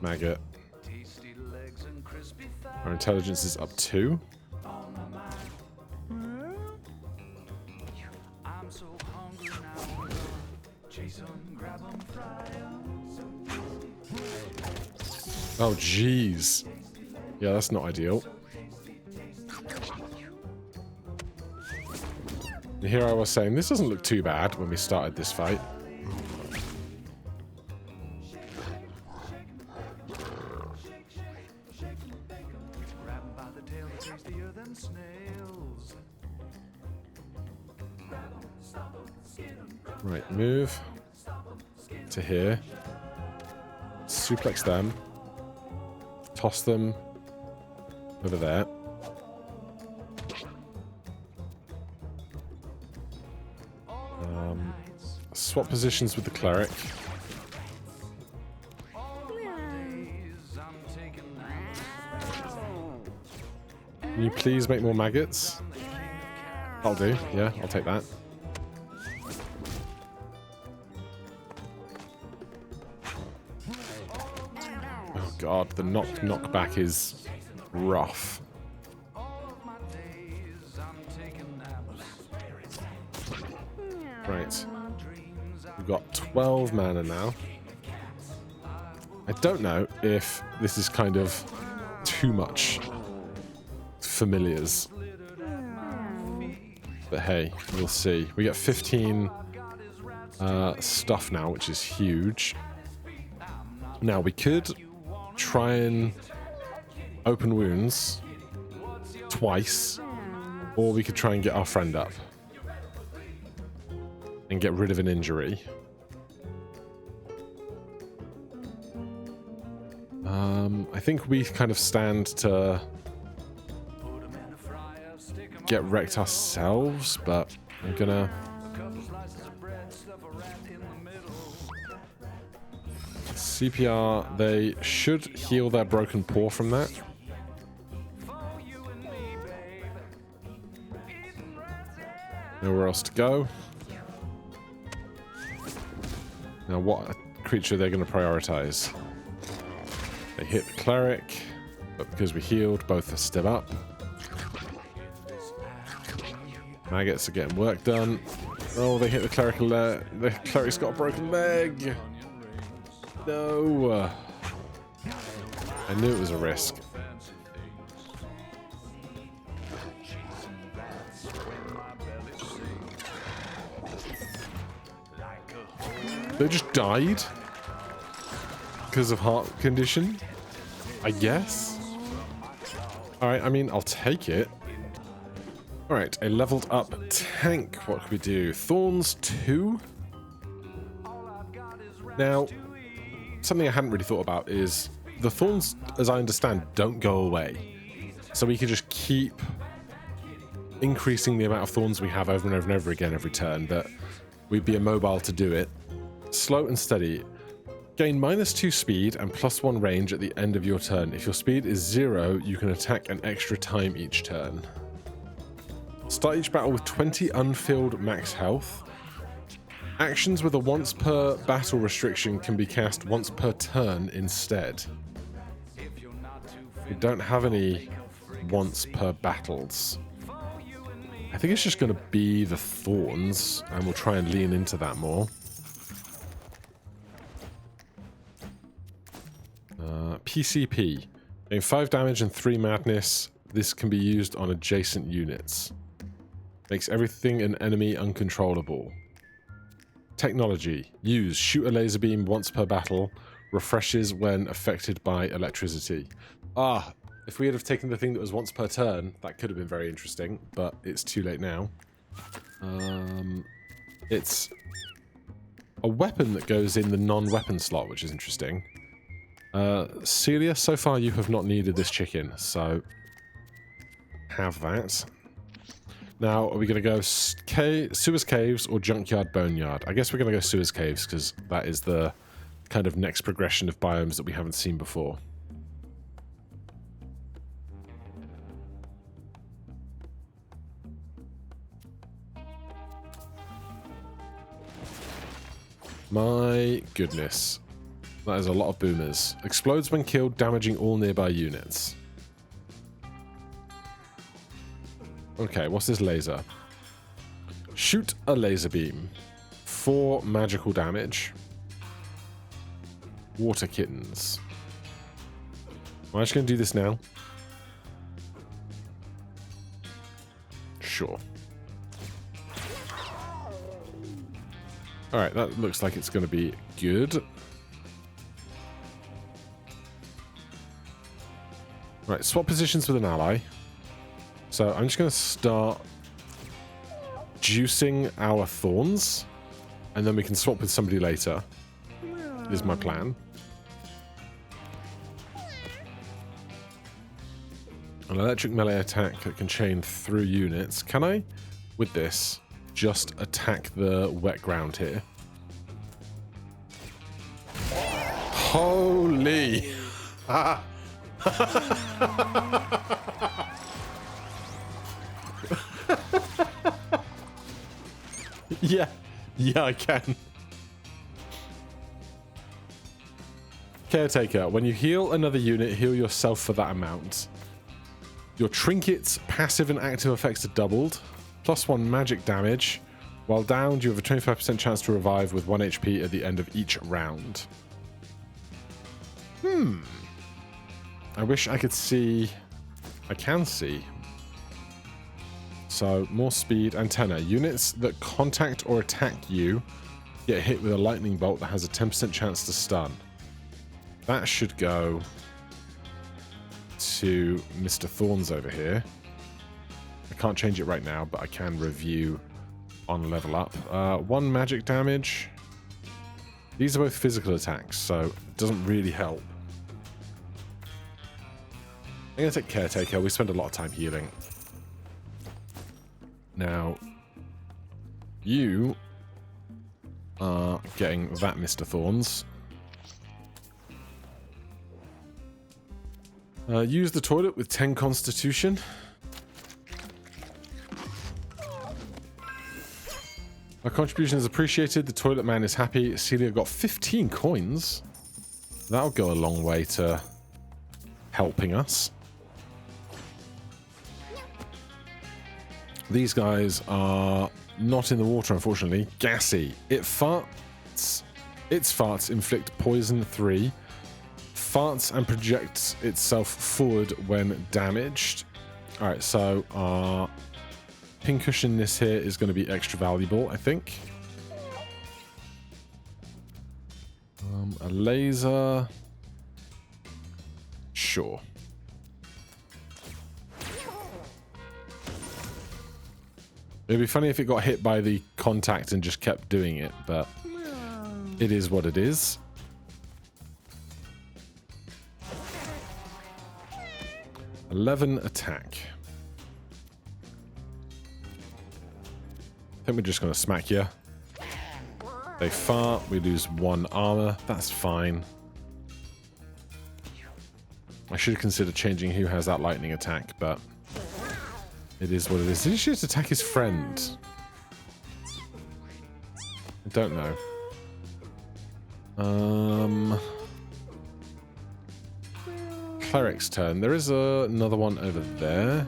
Maggot. Our intelligence is up 2. Oh, jeez. Yeah, that's not ideal. And here I was saying, this doesn't look too bad when we started this fight. Right, move to here. Suplex them. Toss them over there. Swap positions with the cleric. Can you please make more maggots? I'll do. Yeah, I'll take that. Oh god, the knockback is rough. Right. We've got 12 mana now. I don't know if this is kind of too much familiars. But hey, we'll see. We get 15 stuff now, which is huge. Now, we could try and open wounds twice, or we could try and get our friend up and get rid of an injury. I think we kind of stand to get wrecked ourselves, but I'm gonna... CPR, they should heal their broken paw from that. Nowhere else to go. Now what creature they're going to prioritize? They hit the cleric, but because we healed, both are still up. Maggots are getting work done. Oh, they hit the cleric. The cleric's got a broken leg. No. I knew it was a risk. They just died because of heart condition, I guess. Alright, I mean, I'll take it. Alright, a leveled up tank. What can we do? Thorns 2? Now, something I hadn't really thought about is the thorns, as I understand, don't go away. So we could just keep increasing the amount of thorns we have over and over and over again every turn, but we'd be immobile to do it. Slow and steady. Gain -2 speed and +1 range at the end of your turn. If your speed is 0, you can attack an extra time each turn. Start each battle with 20 unfilled max health. Actions with a once per battle restriction can be cast once per turn instead. We don't have any once per battles. I think it's just going to be the thorns, and we'll try and lean into that more. PCP. Gain 5 damage and 3 madness. This can be used on adjacent units. Makes everything an enemy uncontrollable. Technology. Use. Shoot a laser beam once per battle. Refreshes when affected by electricity. Ah, if we had have taken the thing that was once per turn, that could have been very interesting, but it's too late now. It's a weapon that goes in the non-weapon slot, which is interesting. Celia, so far you have not needed this chicken, so have that. Now, are we going to go Sewers Caves or Junkyard Boneyard? I guess we're going to go Sewers Caves because that is the kind of next progression of biomes that we haven't seen before. My goodness. That is a lot of boomers. Explodes when killed, damaging all nearby units. Okay, what's this laser? Shoot a laser beam. 4 magical damage. Water kittens. I'm just going to do this now. Sure. Alright, that looks like it's going to be good. Right, swap positions with an ally. So I'm just going to start juicing our thorns, and then we can swap with somebody later, is my plan. An electric melee attack that can chain through units. Can I, with this, just attack the wet ground here? Holy! Yeah, I can. Caretaker, when you heal another unit, heal yourself for that amount. Your trinkets, passive and active effects are doubled. +1 magic damage. While downed, you have a 25% chance to revive with 1 HP at the end of each round. I wish I could see... I can see. So, more speed. Antenna. Units that contact or attack you get hit with a lightning bolt that has a 10% chance to stun. That should go to Mr. Thorns over here. I can't change it right now, but I can review on level up. 1 magic damage. These are both physical attacks, so it doesn't really help. I'm going to take Caretaker. We spend a lot of time healing. Now, you are getting that, Mr. Thorns. Use the toilet with 10 constitution. Our contribution is appreciated. The toilet man is happy. Celia got 15 coins. That'll go a long way to helping us. These guys are not in the water, unfortunately. Gassy. It farts. Its farts inflict poison 3. Farts and projects itself forward when damaged. Alright, so our pincushioness here is going to be extra valuable, I think. A laser. Sure. It'd be funny if it got hit by the contact and just kept doing it, but it is what it is. (11) attack. I think we're just going to smack you. They fart. We lose 1 armor. That's fine. I should consider changing who has that lightning attack, but it is what it is. Did he just attack his friend? I don't know. Cleric's turn. There is another one over there.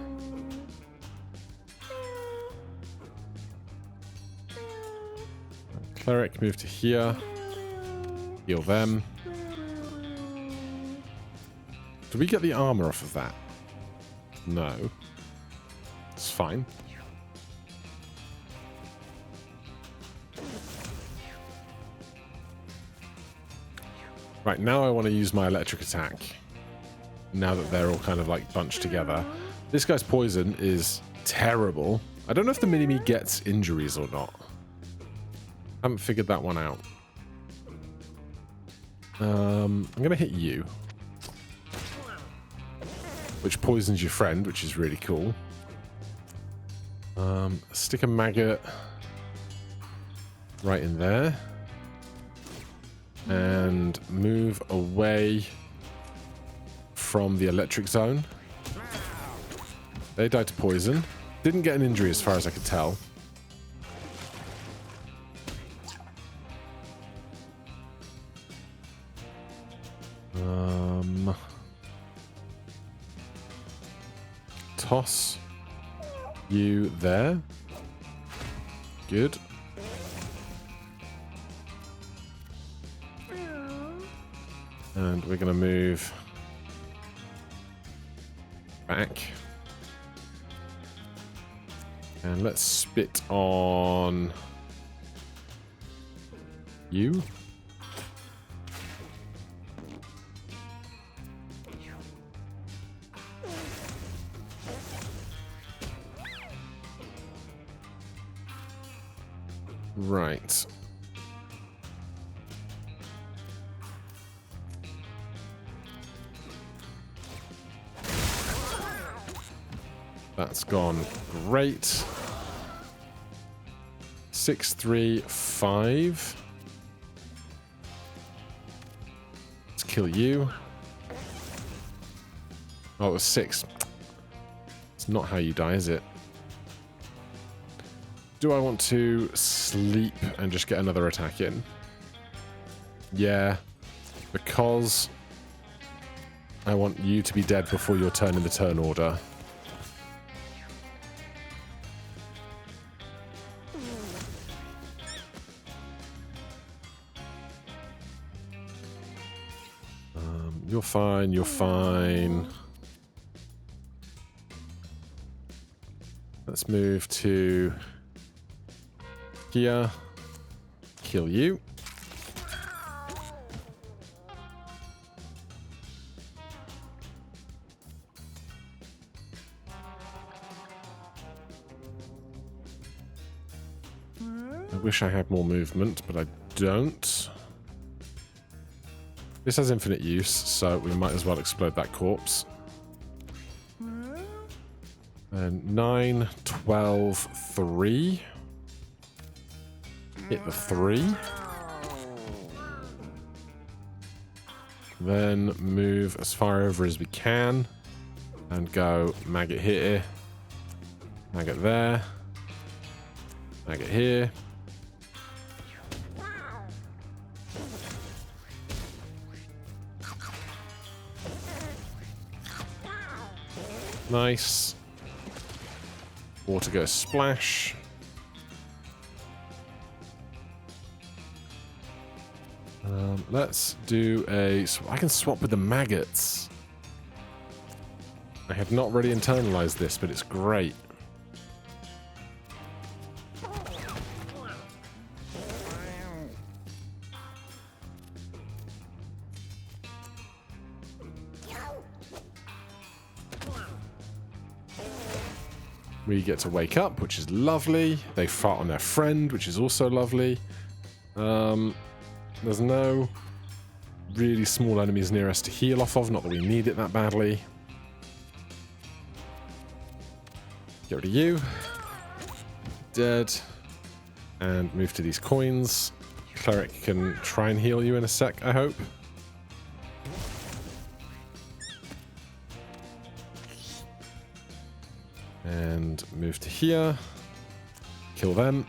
Cleric, move to here. Heal them. Did we get the armor off of that? No. It's fine. Right, now I want to use my electric attack. Now that they're all kind of like bunched together. This guy's poison is terrible. I don't know if the mini-me gets injuries or not. Haven't figured that one out. I'm going to hit you. Which poisons your friend, which is really cool. Stick a maggot right in there. And move away from the electric zone. They died to poison. Didn't get an injury as far as I could tell. Toss you there. Good. And we're going to move back. And let's spit on you. Right. That's gone great. 6, 3, 5. Let's kill you. Oh, it was 6. It's not how you die, is it? Do I want to sleep and just get another attack in? Yeah, because I want you to be dead before your turn in the turn order. You're fine, you're fine. Let's move to here. Kill you. I wish I had more movement, but I don't. This has infinite use, so we might as well explode that corpse. And 9, 12, 3. Hit the 3. Then move as far over as we can. And go maggot here. Maggot there. Maggot here. Nice. Water goes splash. Let's do a... I can swap with the maggots. I have not really internalized this, but it's great. We get to wake up, which is lovely. They fart on their friend, which is also lovely. There's no really small enemies near us to heal off of, not that we need it that badly. Get rid of you. Dead. And move to these coins. Cleric can try and heal you in a sec, I hope. And move to here. Kill them.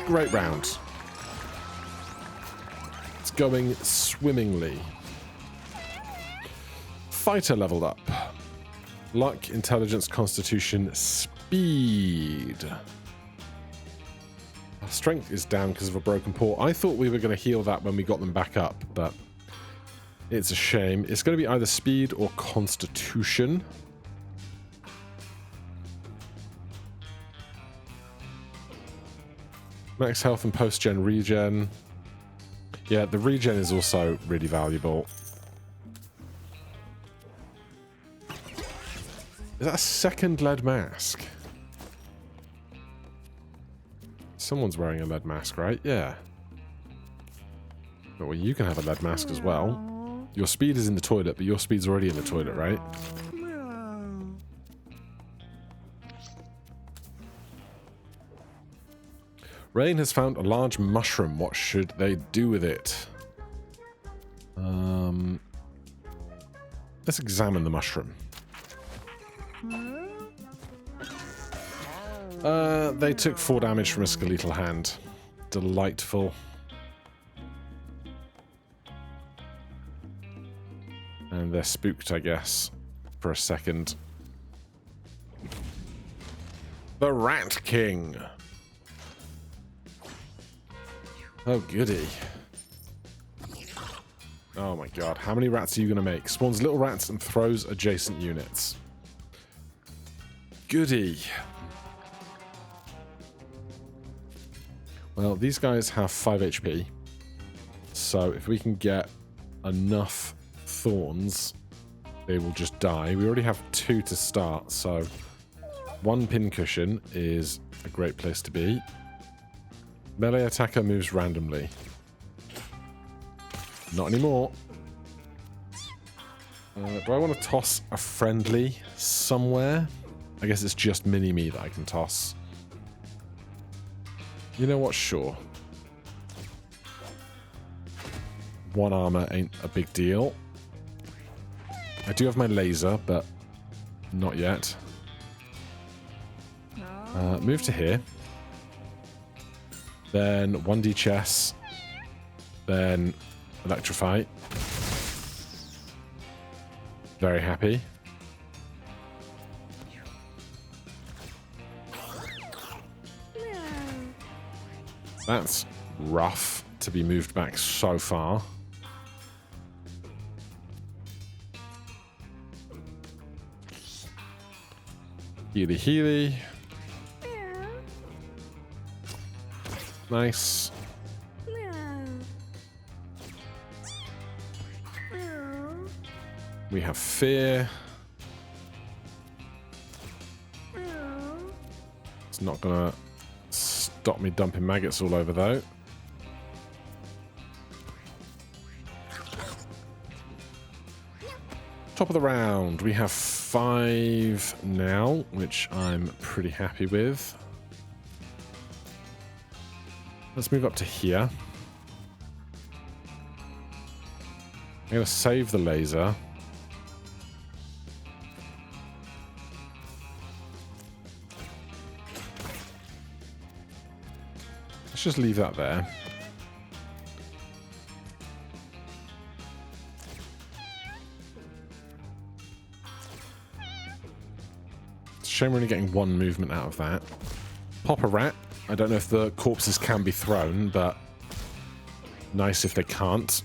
Great round. It's going swimmingly. Fighter leveled up. Luck, intelligence, constitution, speed. Our strength is down because of a broken paw. I thought we were going to heal that when we got them back up, but it's a shame. It's going to be either speed or constitution. Max health and post-gen regen. Yeah, the regen is also really valuable. Is that a second lead mask? Someone's wearing a lead mask, right? Yeah. Well, you can have a lead mask as well. Your speed is in the toilet, but your speed's already in the toilet, right? Rain has found a large mushroom. What should they do with it? Let's examine the mushroom. They took 4 damage from a skeletal hand. Delightful. And they're spooked, I guess, for a second. The Rat King. Oh, goody. Oh my god, how many rats are you going to make? Spawns little rats and throws adjacent units. Goody. Well, these guys have 5 HP. So if we can get enough thorns, they will just die. We already have 2 to start, so 1 pincushion is a great place to be. Melee attacker moves randomly. Not anymore. Do I want to toss a friendly somewhere? I guess it's just mini-me that I can toss. You know what? Sure. 1 armor ain't a big deal. I do have my laser, but not yet. Move to here. Then 1d chess. Then electrify. Very happy. That's rough to be moved back so far. Healy healy. Nice. We have fear. It's not gonna stop me dumping maggots all over though. Top of the round. We have 5 now, which I'm pretty happy with. Let's move up to here. I'm going to save the laser. Let's just leave that there. It's a shame we're only getting 1 movement out of that. Pop a rat. I don't know if the corpses can be thrown, but nice if they can't.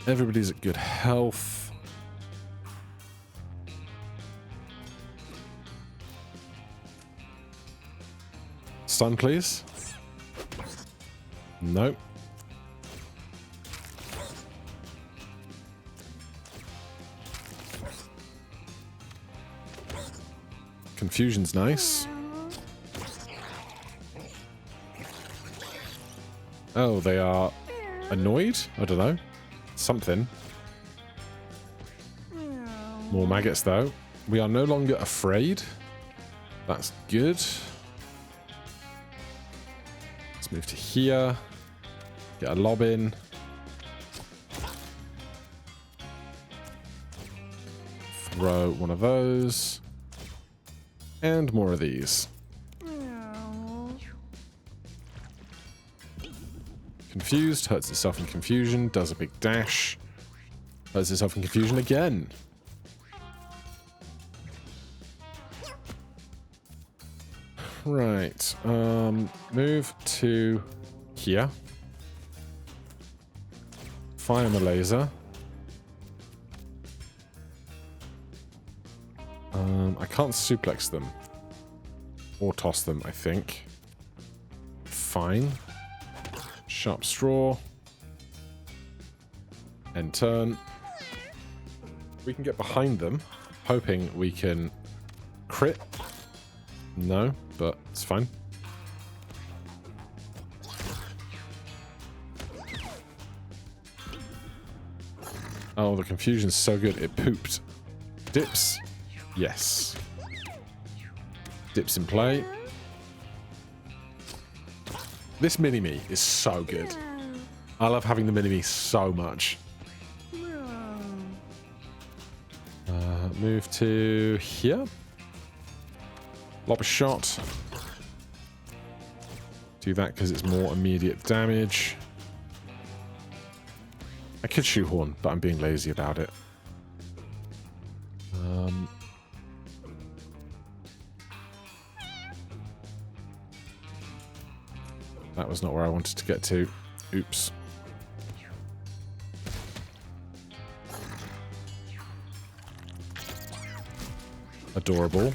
Everybody's at good health. Stun, please. Nope. Confusion's nice. Oh, they are annoyed? I don't know. Something. More maggots, though. We are no longer afraid. That's good. Let's move to here. Get a lob in. Throw one of those. And more of these. Confused, hurts itself in confusion, does a big dash, hurts itself in confusion again. Right, move to here. Fire my laser. I can't suplex them. Or toss them, I think. Fine. Sharp straw. End turn. We can get behind them, hoping we can crit. No, but it's fine. Oh, the confusion's so good. It pooped. Dips. Yes. Dips in play. This mini-me is so good. I love having the mini-me so much. Move to here. Lob a shot. Do that because it's more immediate damage. I could shoehorn, but I'm being lazy about it. That was not where I wanted to get to. Oops. Adorable.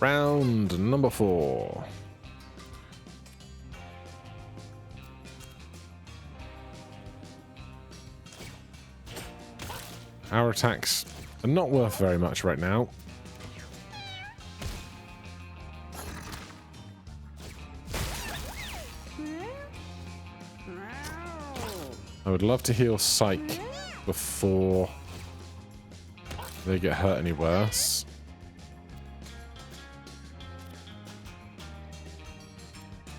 Round number 4. Our attacks are not worth very much right now. I would love to heal Psych before they get hurt any worse.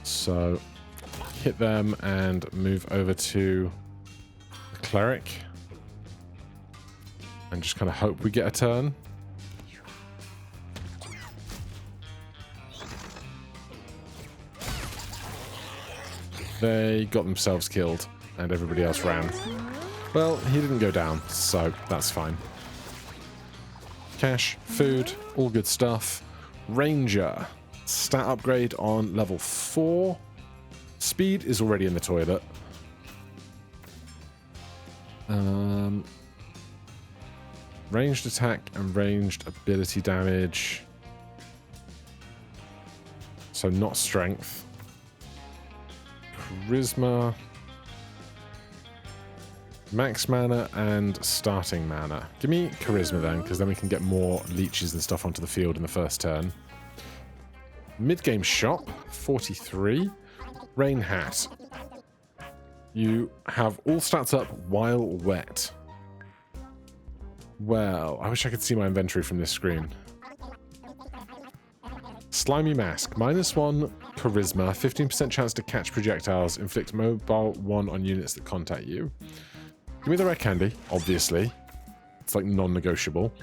So hit them and move over to the Cleric. And just kind of hope we get a turn. They got themselves killed. And everybody else ran. Well, he didn't go down, so that's fine. Cash, food, all good stuff. Ranger. Stat upgrade on level 4. Speed is already in the toilet. Ranged attack and ranged ability damage. So not strength. Charisma. Max mana and starting mana. Give me charisma then, because then we can get more leeches and stuff onto the field in the first turn. Mid-game shop, 43. Rain hat. You have all stats up while wet. Well, I wish I could see my inventory from this screen. Slimy mask. -1 charisma. 15% chance to catch projectiles. Inflict mobile 1 on units that contact you. Give me the red candy, obviously. It's like non-negotiable.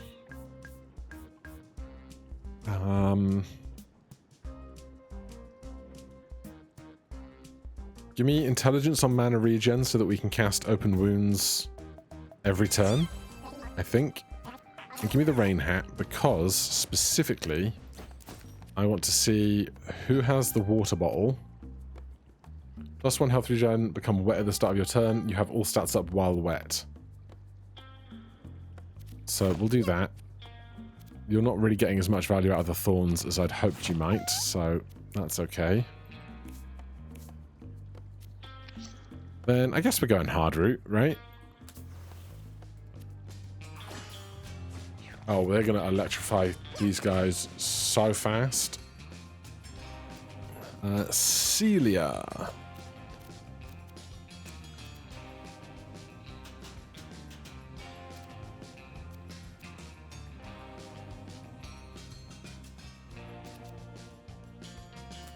Give me intelligence on mana regen so that we can cast open wounds every turn, I think. And give me the rain hat because, specifically, I want to see who has the water bottle. +1 health regen, become wet at the start of your turn. You have all stats up while wet. So we'll do that. You're not really getting as much value out of the thorns as I'd hoped you might, so that's okay. Then I guess we're going hard route, right? Oh, they're going to electrify these guys so fast. Celia.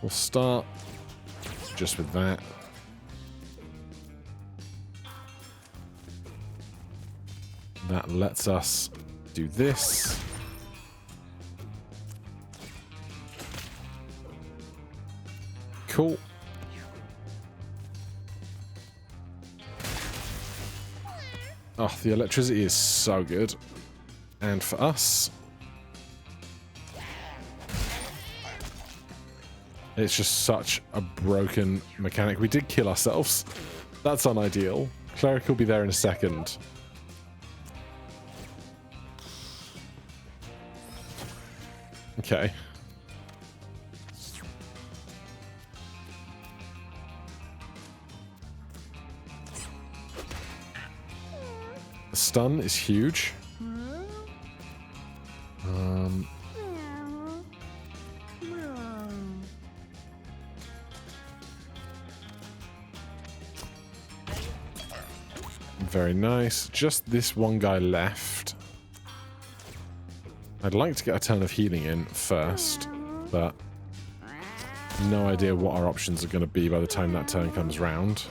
We'll start just with that. That lets us do this. Cool. Oh, the electricity is so good. And for us, it's just such a broken mechanic. We did kill ourselves. That's unideal. Cleric will be there in a second. Okay. The stun is huge. Very nice. Just this one guy left. I'd like to get a turn of healing in first, but no idea what our options are going to be by the time that turn comes round.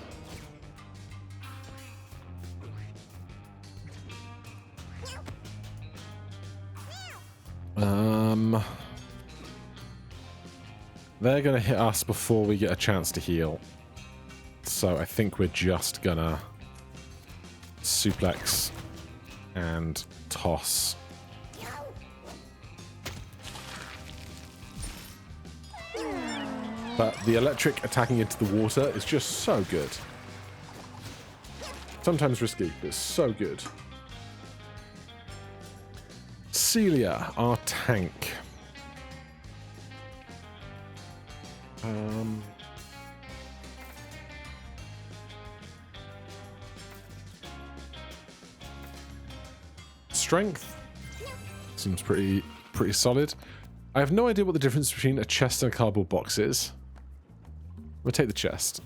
They're going to hit us before we get a chance to heal. So I think we're just going to suplex and toss. But the electric attacking into the water is just so good. Sometimes risky, but it's so good. Celia, our tank. Strength seems pretty solid. I have no idea what the difference between a chest and a cardboard box is. I'm gonna take the chest.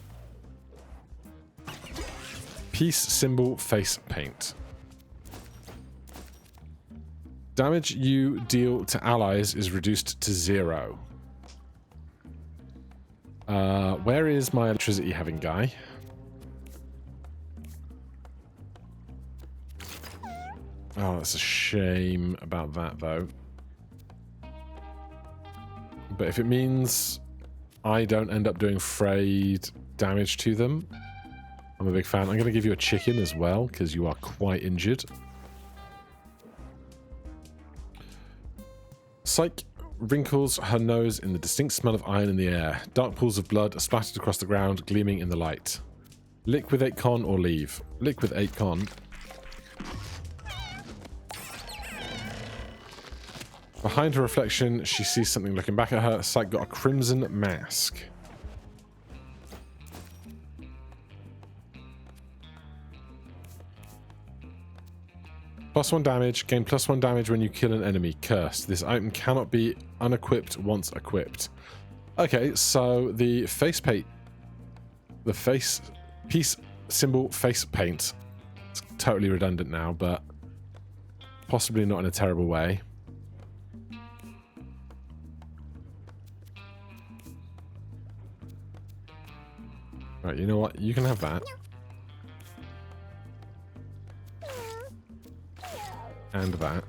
Peace symbol face paint. Damage you deal to allies is reduced to 0. Where is my electricity having guy? Oh, that's a shame about that, though. But if it means I don't end up doing frayed damage to them, I'm a big fan. I'm going to give you a chicken as well, because you are quite injured. Psych wrinkles her nose in the distinct smell of iron in the air. Dark pools of blood are splattered across the ground, gleaming in the light. Lick with 8 con or leave. Lick with 8 con. Behind her reflection, she sees something looking back at her. Psych got a crimson mask. +1 damage. Gain +1 damage when you kill an enemy. Cursed. This item cannot be unequipped once equipped. Okay, so the face paint... The face... Peace symbol face paint. It's totally redundant now, but... possibly not in a terrible way. Right, you know what? You can have that. And that.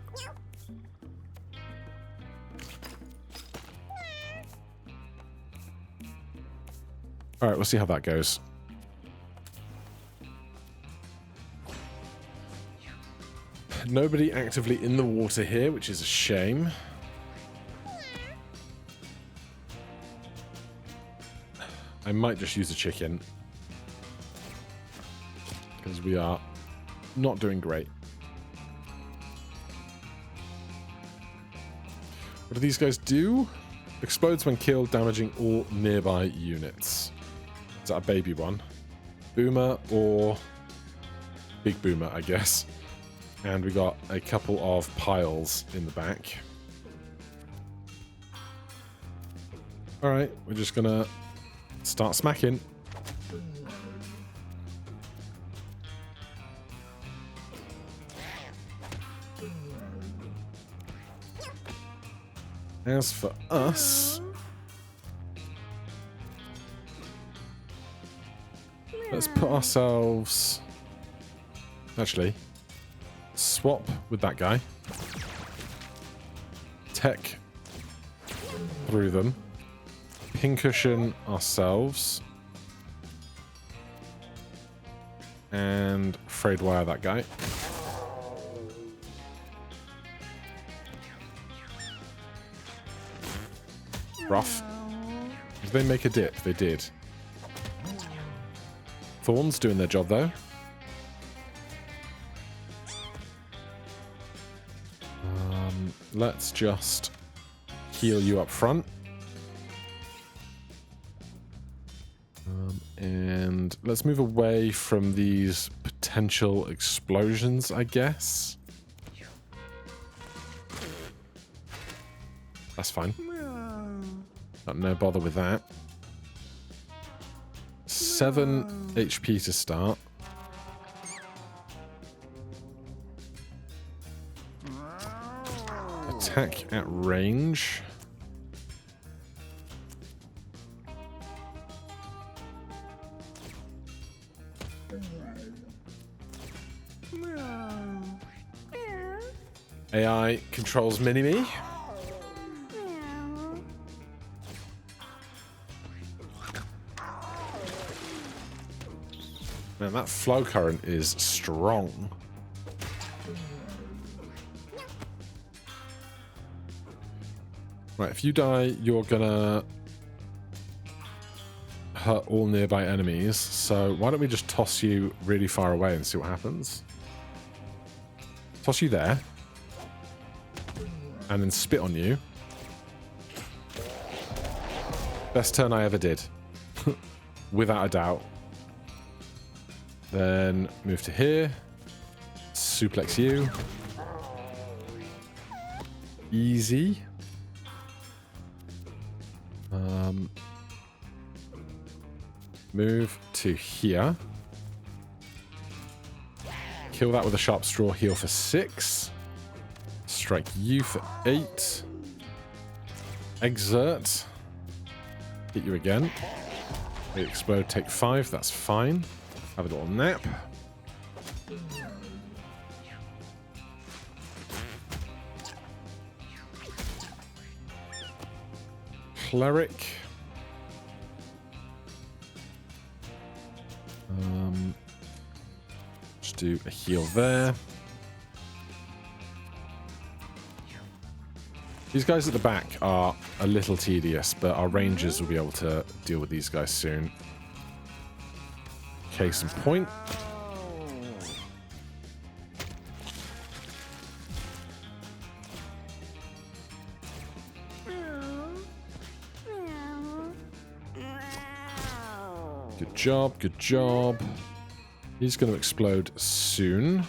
Alright, we'll see how that goes. Nobody actively in the water here, which is a shame. I might just use a chicken. Because we are not doing great. What do these guys do? Explodes when killed, damaging all nearby units. Is that a baby one? Boomer or big boomer, I guess. And we got a couple of piles in the back. Alright, we're just gonna start smacking. As for us, let's put ourselves... Actually, swap with that guy. Tech through them. Pincushion ourselves. And frayed wire that guy. Rough. Did they make a dip? They did. Thorns doing their job, though. Let's just heal you up front. And let's move away from these potential explosions, I guess. That's fine. Got no bother with that. 7 HP to start. Attack at range. AI controls Mini-Me. Man, that flow current is strong. Right, if you die, you're gonna hurt all nearby enemies. So why don't we just toss you really far away and see what happens? Toss you there. And then spit on you. Best turn I ever did. Without a doubt. Then move to here. Suplex you. Easy. Move to here. Kill that with a sharp straw, heal for 6. Strike you for 8. Exert. Hit you again. We explode, take 5, that's fine. Have a little nap. Cleric. Just do a heal there. These guys at the back are a little tedious, but our rangers will be able to deal with these guys soon. Case in point. Good job, good job. He's going to explode soon.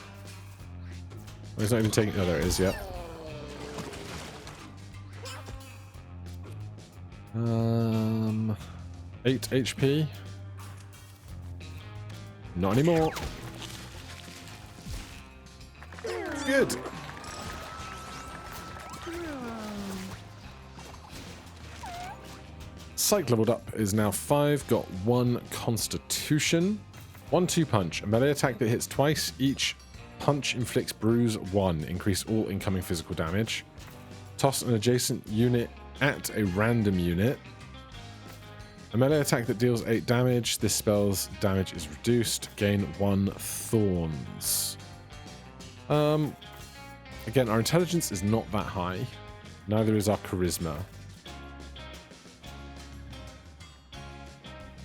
Oh, he's not even taking... Oh, there it is, yeah. 8 HP. Not anymore. It's good. Psych leveled up is now 5. Got 1 Constitution. 1-2 punch. A melee attack that hits twice. Each punch inflicts bruise 1. Increase all incoming physical damage. Toss an adjacent unit at a random unit. A melee attack that deals 8 damage. This spell's damage is reduced. Gain 1 thorns. Again, our intelligence is not that high. Neither is our charisma.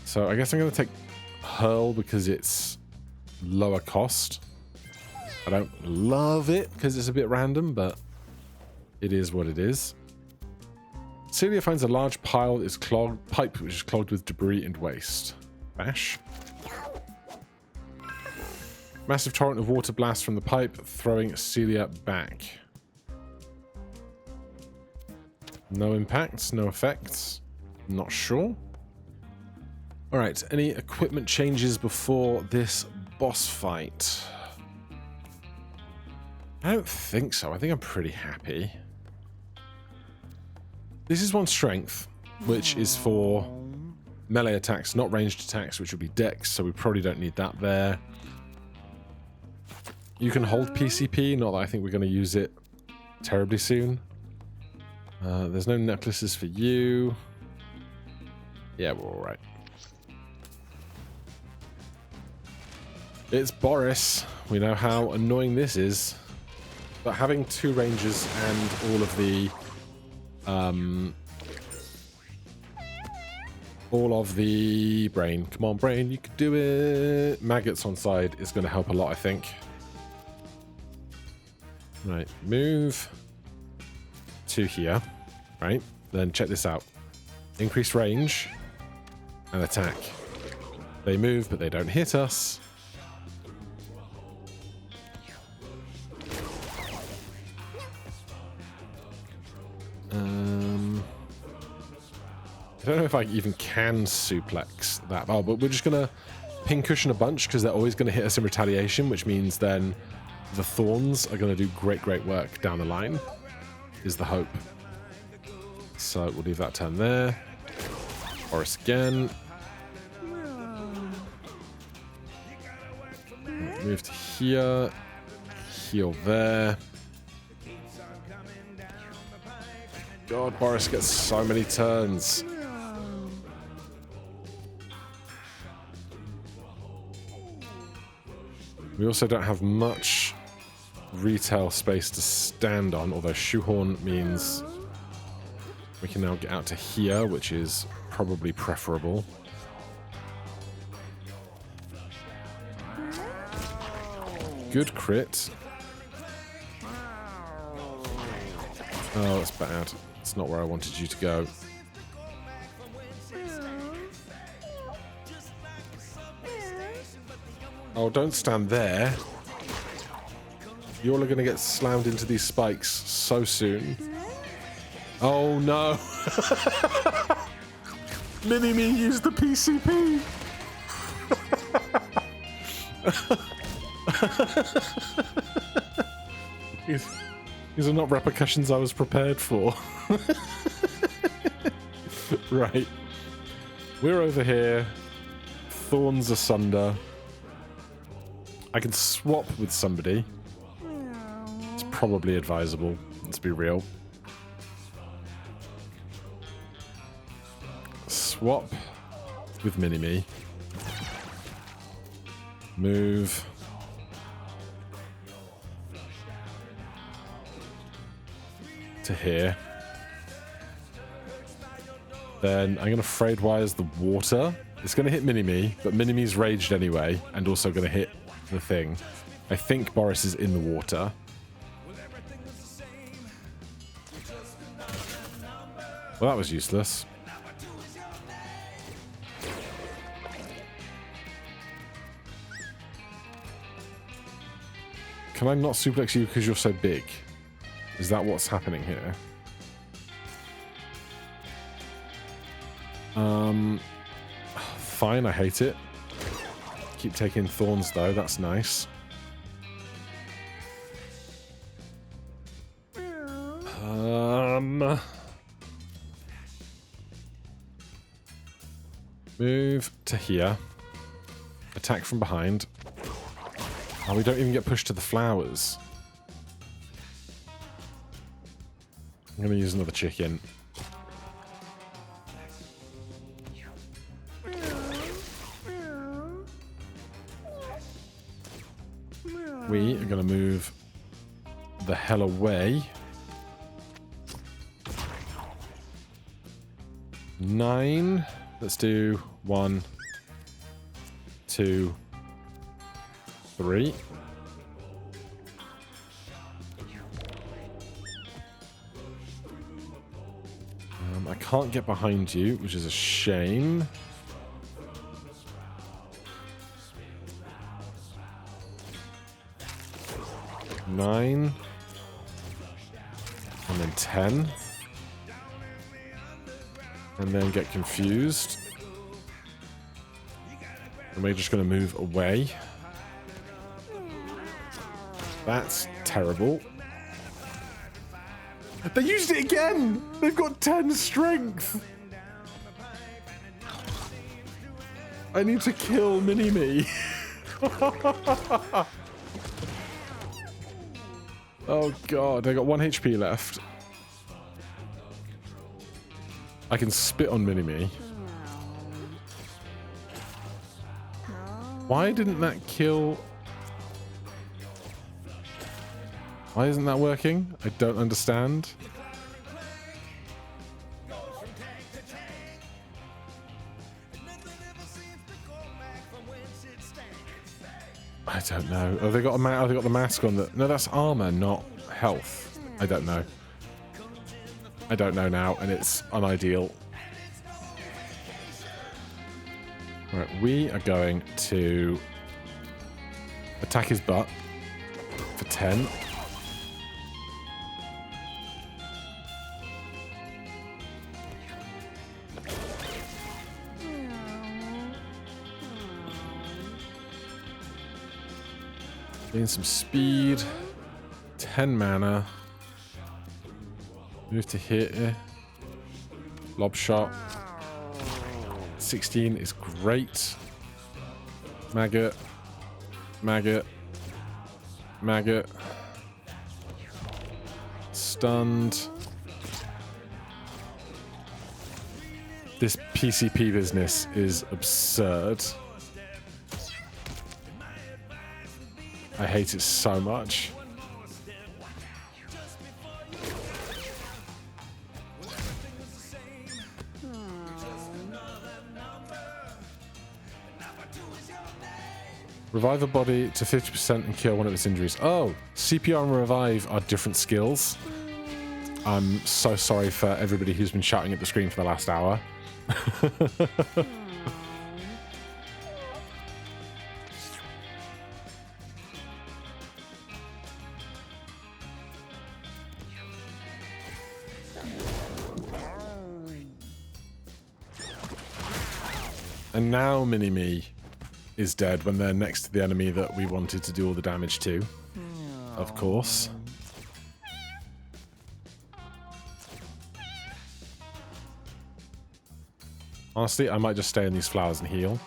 So I guess I'm going to take Hurl because it's lower cost. I don't love it because it's a bit random, but it is what it is. Celia finds a large pile that is pipe which is clogged with debris and waste. Bash. Massive torrent of water blasts from the pipe, throwing Celia back. No impacts, no effects. Not sure. Alright, any equipment changes before this boss fight? I don't think so. I think I'm pretty happy. This is 1 strength, which is for melee attacks, not ranged attacks, which would be dex, so we probably don't need that there. You can hold PCP, not that I think we're going to use it terribly soon. There's no necklaces for you. Yeah, we're alright. It's Boris. We know how annoying this is. But having 2 rangers and all of the brain. Come on, brain, you can do it. Maggots on side is going to help a lot, I think. Right, move to here. Right, then check this out. Increase range and attack. They move, but they don't hit us. I don't know if I even can suplex that. Oh, but we're just going to pincushion a bunch because they're always going to hit us in retaliation, which means then the thorns are going to do great, great work down the line, is the hope. So we'll leave that turn there. Boris again. Move to here. Heal there. God, Boris gets so many turns. We also don't have much retail space to stand on, although shoehorn means we can now get out to here, which is probably preferable. Good crit. Oh, that's bad. It's not where I wanted you to go. Oh, don't stand there. You're all going to get slammed into these spikes so soon. Oh, no. Mini-Me used the PCP. These are not repercussions I was prepared for. Right. We're over here. Thorns asunder. I can swap with somebody. It's probably advisable. Let's be real. Swap with Mini-Me. Move. To here. Then I'm going to Frayed Wires the water. It's going to hit Mini-Me, but Mini-Me's raged anyway, and also going to hit the thing. I think Boris is in the water. Well, that was useless. Can I not suplex you because you're so big? Is that what's happening here? Fine, I hate it. Keep taking thorns though, that's nice. Move to here. Attack from behind. Oh, we don't even get pushed to the flowers. I'm going to use another chicken. We are going to move the hell away. 9. Let's do 1, 2, 3. I can't get behind you, which is a shame. Nine. And then 10. And then get confused. And we're just going to move away. That's terrible. They used it again! They've got 10 strength! I need to kill Mini-Me. Oh god, I got 1 HP left. I can spit on Mini-Me. Why didn't that kill... Why isn't that working? I don't understand. I don't know. Oh, they got they got the mask on. No, that's armor, not health. I don't know. I don't know now, and it's unideal. Right, we are going to attack his butt for 10. Gain some speed. 10 mana. Move to here. Lob shot. 16 is great. Maggot. Maggot. Maggot. Stunned. This PCP business is absurd. I hate it so much. Revive a body to 50% and cure one of its injuries. Oh, CPR and revive are different skills. I'm so sorry for everybody who's been shouting at the screen for the last hour. And now Mini-Me is dead when they're next to the enemy that we wanted to do all the damage to. Of course. Honestly, I might just stay in these flowers and heal.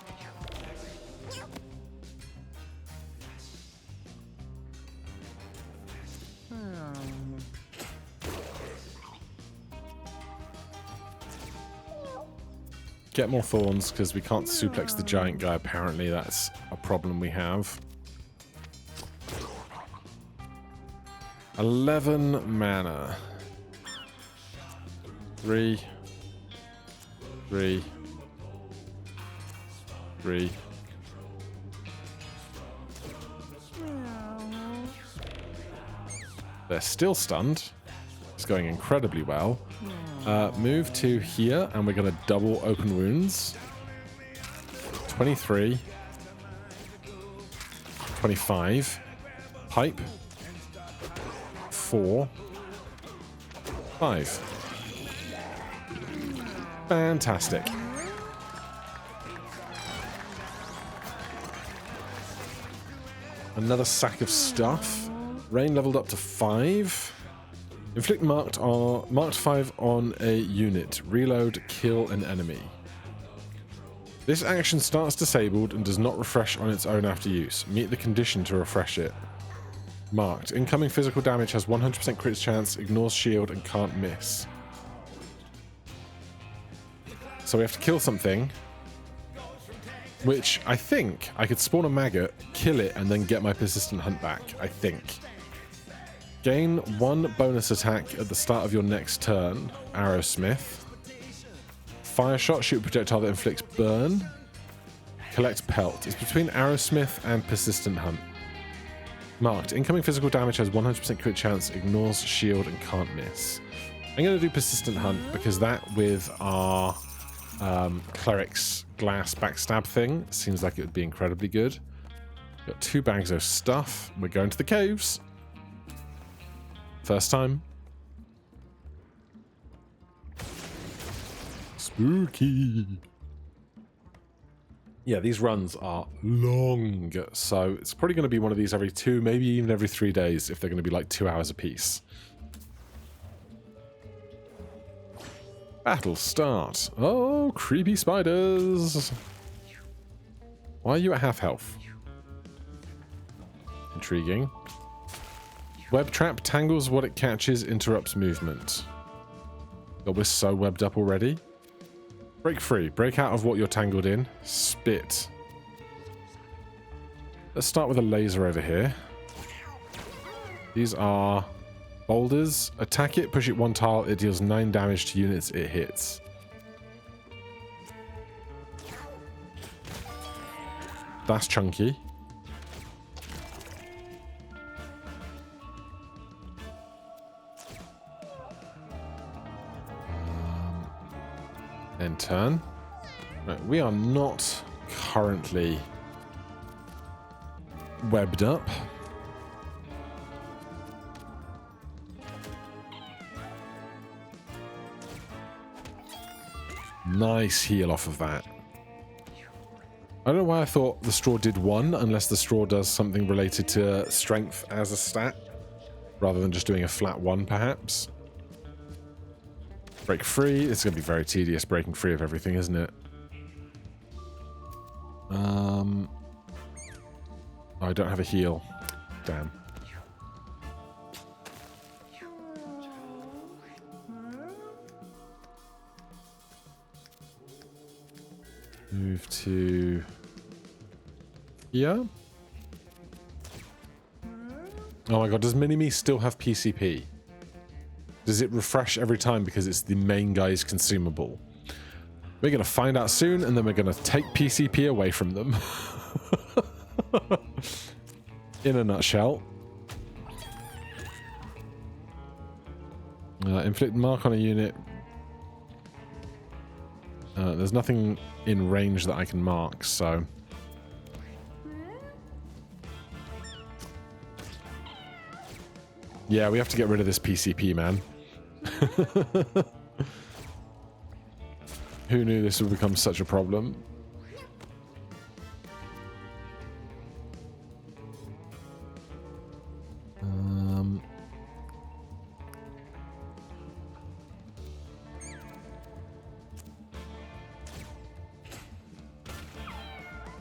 Get more thorns, because we can't suplex the giant guy. Apparently, that's a problem we have. 11 mana. 3. 3. 3. They're still stunned. It's going incredibly well. Move to here, and we're going to double open wounds. 23. 25. Pipe. 4. 5. Fantastic. Another sack of stuff. Rain leveled up to 5. Inflict marked 5 on a unit. Reload, kill an enemy. This action starts disabled and does not refresh on its own after use. Meet the condition to refresh it. Marked. Incoming physical damage has 100% crit chance, ignores shield, and can't miss. So we have to kill something, which I think I could spawn a maggot, kill it, and then get my persistent hunt back, I think. Gain 1 bonus attack at the start of your next turn. Arrowsmith. Fire shot. Shoot a projectile that inflicts burn. Collect pelt. It's between Arrowsmith and persistent hunt. Marked. Incoming physical damage has 100% crit chance, ignores shield, and can't miss. I'm going to do persistent hunt because that with our cleric's glass backstab thing seems like it would be incredibly good. Got 2 bags of stuff. We're going to the caves. First time. Spooky. Yeah, these runs are long, so it's probably going to be one of these every 2, maybe even every 3 days if they're going to be like 2 hours a piece. Battle start. Oh, creepy spiders. Why are you at half health? Intriguing. Web trap tangles what it catches, interrupts movement. God, we're so webbed up already. Break free. Break out of what you're tangled in. Spit. Let's start with a laser over here. These are boulders. Attack it, push it 1 tile. It deals 9 damage to units it hits. That's chunky. End turn. Right, we are not currently webbed up. Nice heal off of that. I don't know why I thought the straw did 1, unless the straw does something related to strength as a stat, rather than just doing a flat 1, perhaps. Break free. It's going to be very tedious breaking free of everything, isn't it? Oh, I don't have a heal. Damn. Move to here. Oh my god, does Mini-Me still have PCP? Does it refresh every time because it's the main guy's consumable? We're going to find out soon, and then we're going to take PCP away from them. In a nutshell. Inflict mark on a unit. There's nothing in range that I can mark, so... Yeah, we have to get rid of this PCP, man. Who knew this would become such a problem?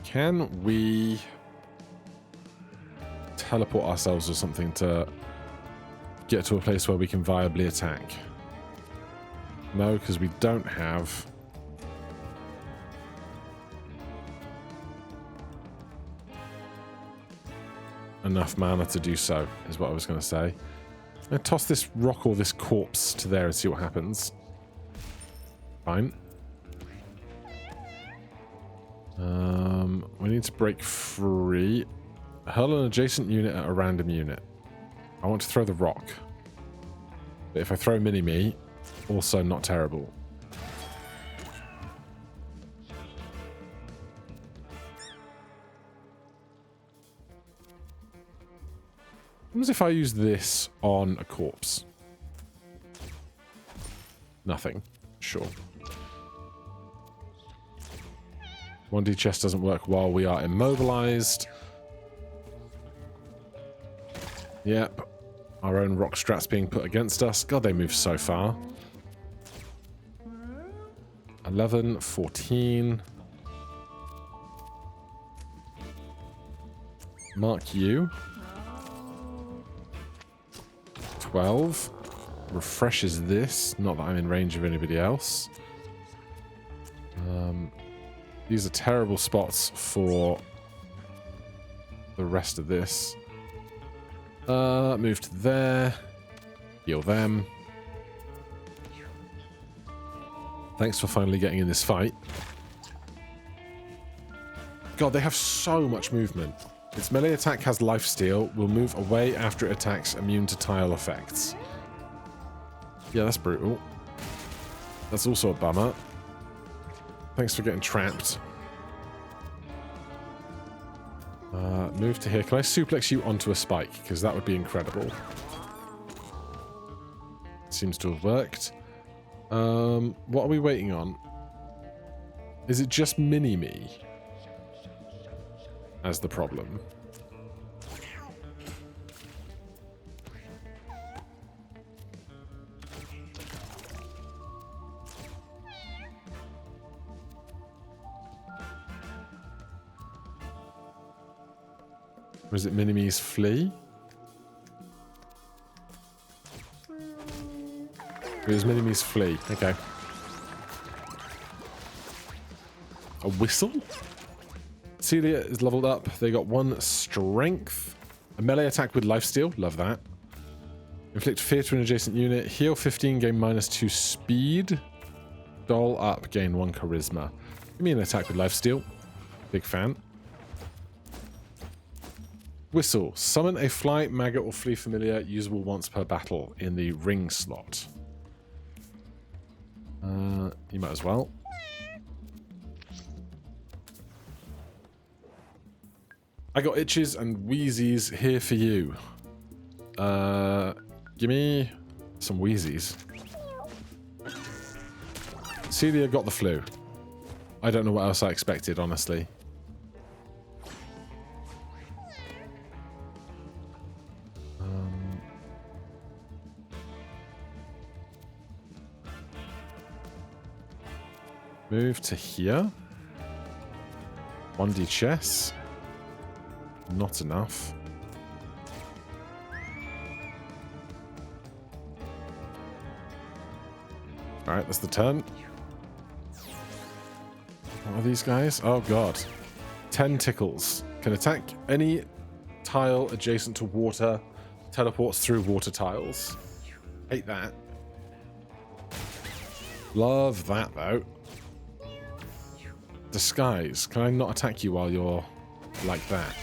Can we teleport ourselves or something to get to a place where we can viably attack? No, because we don't have... enough mana to do so, is what I was going to say. I'm going to toss this rock or this corpse to there and see what happens. Fine. We need to break free. Hurl an adjacent unit at a random unit. I want to throw the rock. But if I throw Mini-Me, also not terrible. What happens if I use this on a corpse? Nothing. Sure. 1D chest doesn't work while we are immobilized. Yep. Our own rock strats being put against us. God, they move so far. 11, 14. Mark you. 12. Refreshes this. Not that I'm in range of anybody else. These are terrible spots for the rest of this. Move to there. Heal them. Thanks for finally getting in this fight. God, they have so much movement. Its melee attack has lifesteal, will move away after it attacks, immune to tile effects. Yeah, that's brutal. That's also a bummer. Thanks for getting trapped. Move to here. Can I suplex you onto a spike? Because that would be incredible. Seems to have worked. What are we waiting on? Is it just Mini-Me as the problem? Or is it Mini-Me's flee? It was Mini-Me's flee. Okay. A whistle? Celia is leveled up. They got 1 strength. A melee attack with lifesteal. Love that. Inflict fear to an adjacent unit. Heal 15, gain -2 speed. Doll up, gain 1 charisma. Give me an attack with lifesteal. Big fan. Whistle. Summon a fly, maggot, or flea familiar usable once per battle in the ring slot. You might as well. I got itches and wheezies here for you. Give me some wheezies. Celia got the flu. I don't know what else I expected, honestly. Move to here. 1D chess. Not enough. Alright, that's the turn. What are these guys? Oh god. 10 tickles. Can attack any tile adjacent to water. Teleports through water tiles. Hate that. Love that though. Disguise. Can I not attack you while you're like that?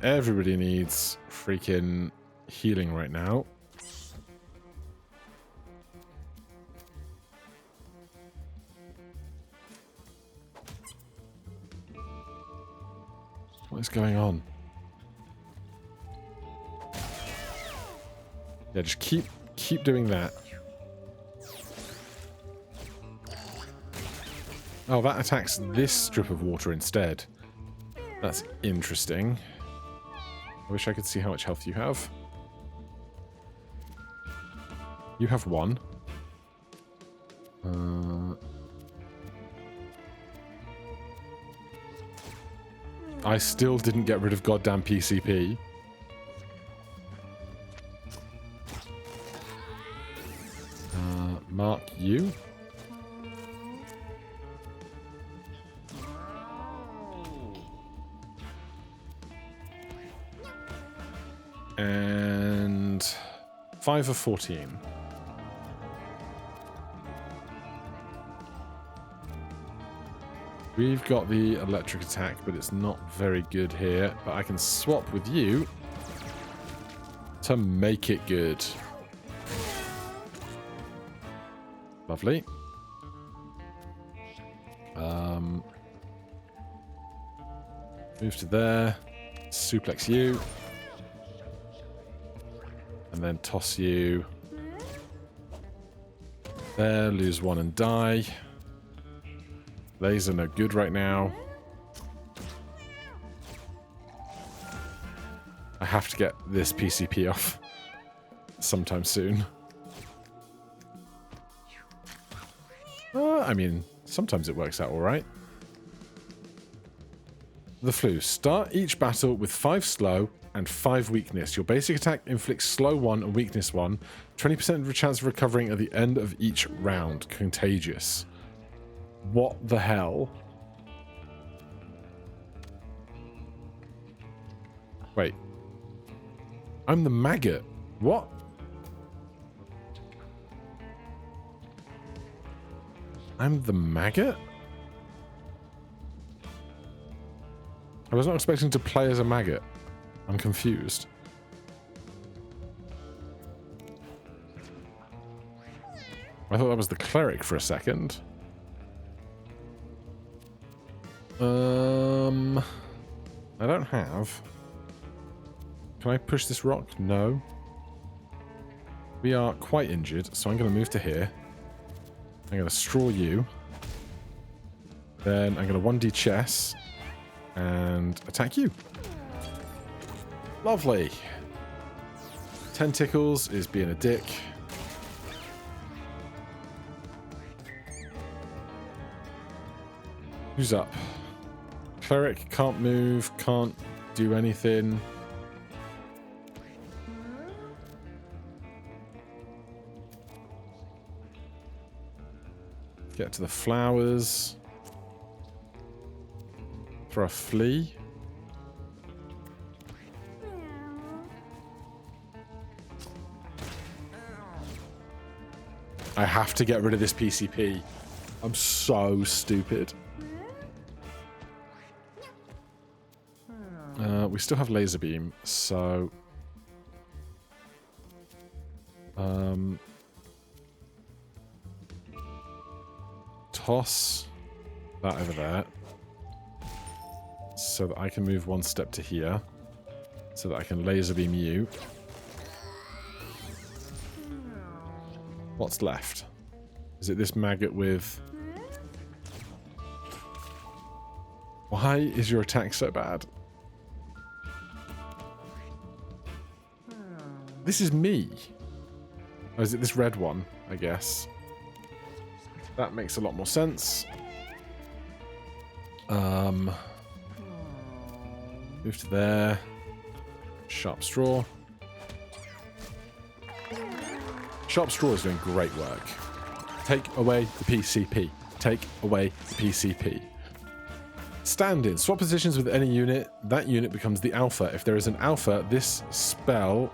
Everybody needs freaking healing right now. What is going on? Yeah, just keep doing that. Oh, that attacks this strip of water instead. That's interesting. I wish I could see how much health you have. You have 1. I still didn't get rid of goddamn PCP. Mark you. And 5 of 14. We've got the electric attack, but it's not very good here. But I can swap with you to make it good. Lovely. Move to there. Suplex you. And then toss you there. Lose 1 and die. Laser no good right now. I have to get this PCP off sometime soon. I mean, sometimes it works out alright. The flu. Start each battle with 5 slow and 5 weakness. Your basic attack inflicts slow 1 and weakness 1. 20% of a chance of recovering at the end of each round. Contagious. What the hell? Wait. I'm the maggot. What? I'm the maggot? I was not expecting to play as a maggot. I'm confused. I thought that was the cleric for a second. I don't have. Can I push this rock? No. We are quite injured, so I'm going to move to here. I'm going to straw you. Then I'm going to 1D chess and attack you. Lovely. 10 tickles is being a dick. Who's up? Cleric can't move, can't do anything. Get to the flowers. For a flea. I have to get rid of this PCP. I'm so stupid. We still have laser beam, so toss that over there so that I can move 1 step to here so that I can laser beam you. What's left? Is it this maggot with... Why is your attack so bad? This is me. Or is it this red one, I guess? That makes a lot more sense. Move to there. Sharp straw. Sharp straw is doing great work. Take away the PCP. Take away the PCP. Stand-in. Swap positions with any unit. That unit becomes the alpha. If there is an alpha, this spell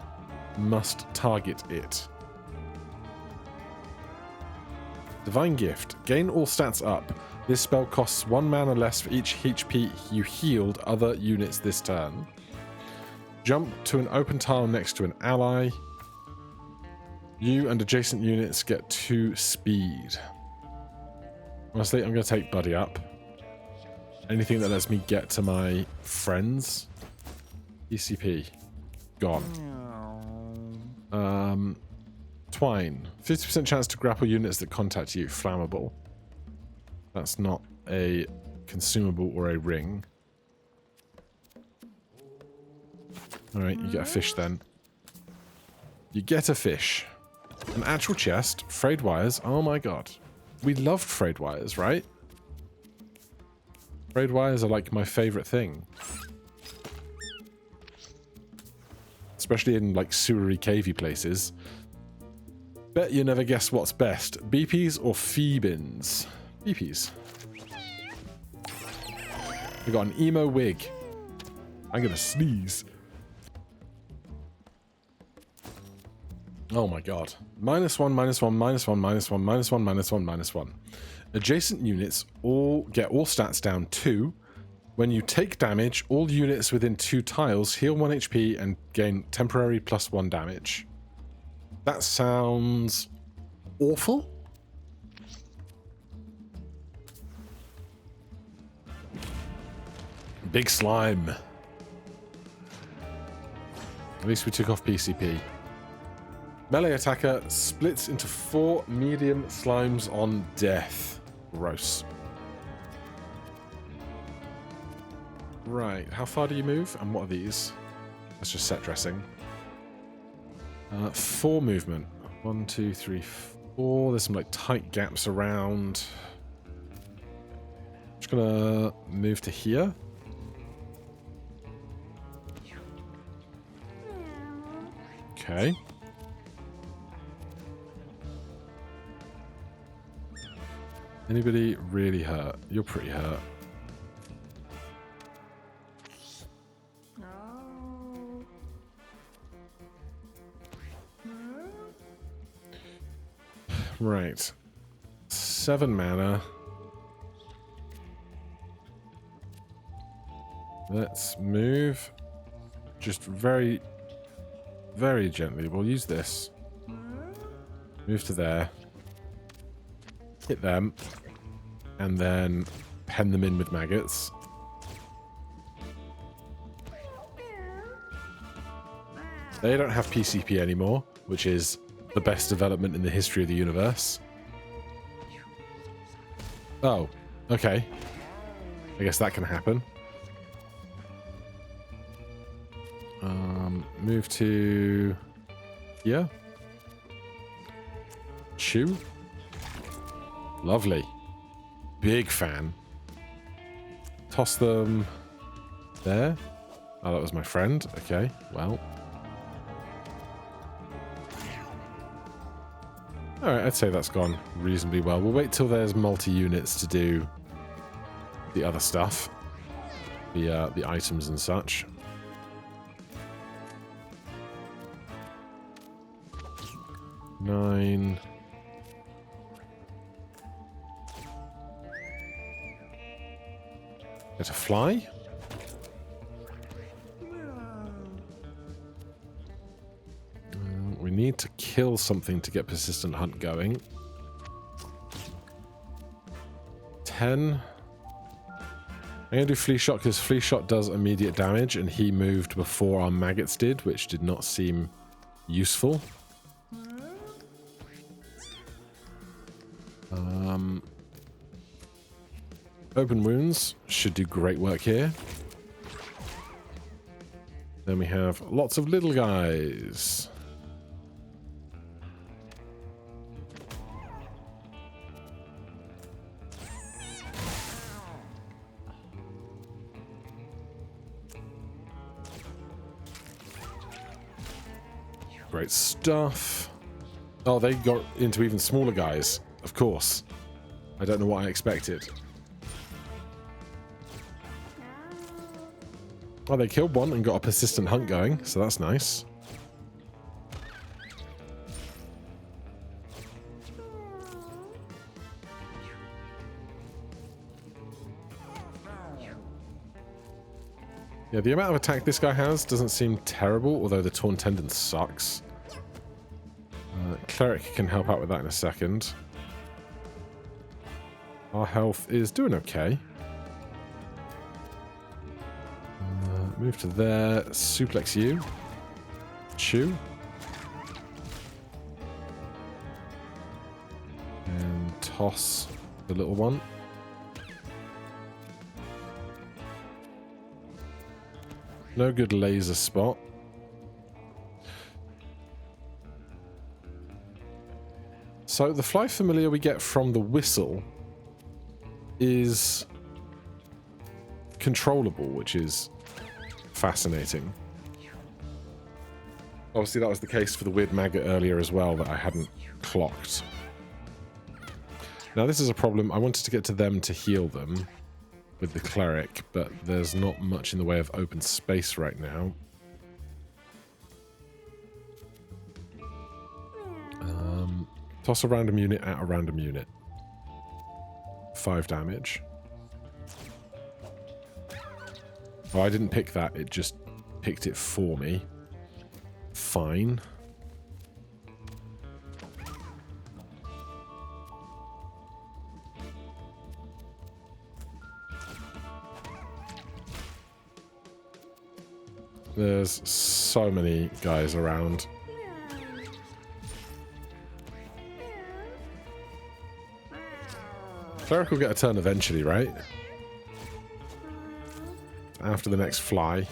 must target it. Divine Gift. Gain all stats up. This spell costs 1 mana less for each HP you healed other units this turn. Jump to an open tile next to an ally. You and adjacent units get 2 speed. Honestly, I'm going to take Buddy up. Anything that lets me get to my friends. ECP. Gone. Twine. 50% chance to grapple units that contact you. Flammable. That's not a consumable or a ring. Alright, you get a fish then. You get a fish. An actual chest. Frayed wires. Oh my god. We loved frayed wires, right? Frayed wires are like my favorite thing. Especially in like sewery cavey places. Bet you never guess what's best. BPs or Phoebins? BPs. We got an emo wig. I'm gonna sneeze. Oh my god. -1, -1, -1, -1, -1, -1, -1. Adjacent units all get all stats down 2. When you take damage, all units within 2 tiles heal 1 HP and gain temporary +1 damage. That sounds awful. Big slime. At least we took off PCP. Melee attacker splits into 4 medium slimes on death. Gross. Right, how far do you move? And what are these? Let's just set dressing. 4 movement. 1, 2, 3, 4. There's some like tight gaps around. Just gonna move to here. Okay. Anybody really hurt? You're pretty hurt. Right. 7 mana. Let's move. Just very, very gently. We'll use this. Move to there. Hit them. And then pen them in with maggots. They don't have PCP anymore, which is the best development in the history of the universe. Oh, okay. I guess that can happen. Move to here. Chew. Lovely. Big fan. Toss them there. Oh, that was my friend. Okay, well. Alright, I'd say that's gone reasonably well. We'll wait till there's multi-units to do the other stuff. The items and such. Nine. Get a fly? We need to kill something to get persistent hunt going. 10. I'm going to do flea shot because flea shot does immediate damage and he moved before our maggots did, which did not seem useful. Open wounds should do great work here. Then we have lots of little guys. Great stuff. Oh, they got into even smaller guys. Of course. I don't know what I expected. Oh, they killed one and got a persistent hunt going, so that's nice. Yeah, the amount of attack this guy has doesn't seem terrible, although the torn tendon sucks. Cleric can help out with that in a second. Our health is doing okay. Move to there. Suplex you. Chew. And toss the little one. No good laser spot. So the fly familiar we get from the whistle is controllable, which is fascinating. Obviously that was the case for the weird maggot earlier as well that I hadn't clocked. Now this is a problem. I wanted to get to them to heal them with the cleric, but there's not much in the way of open space right now. Toss a random unit at a random unit. 5 damage. Oh, I didn't pick that. It just picked it for me. Fine. There's so many guys around. Cleric will get a turn eventually, right? After the next fly.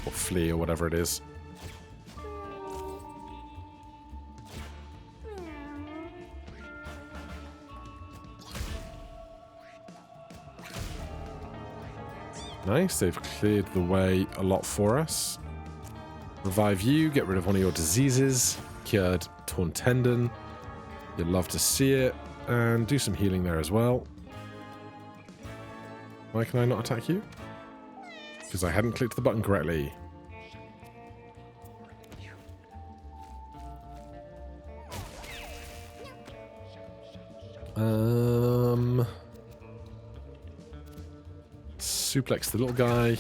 Or flea, or whatever it is. Nice, they've cleared the way a lot for us. Revive you, get rid of one of your diseases. Cured torn tendon. You'd love to see it. And do some healing there as well. Why can I not attack you? Because I hadn't clicked the button correctly. Suplex the little guy.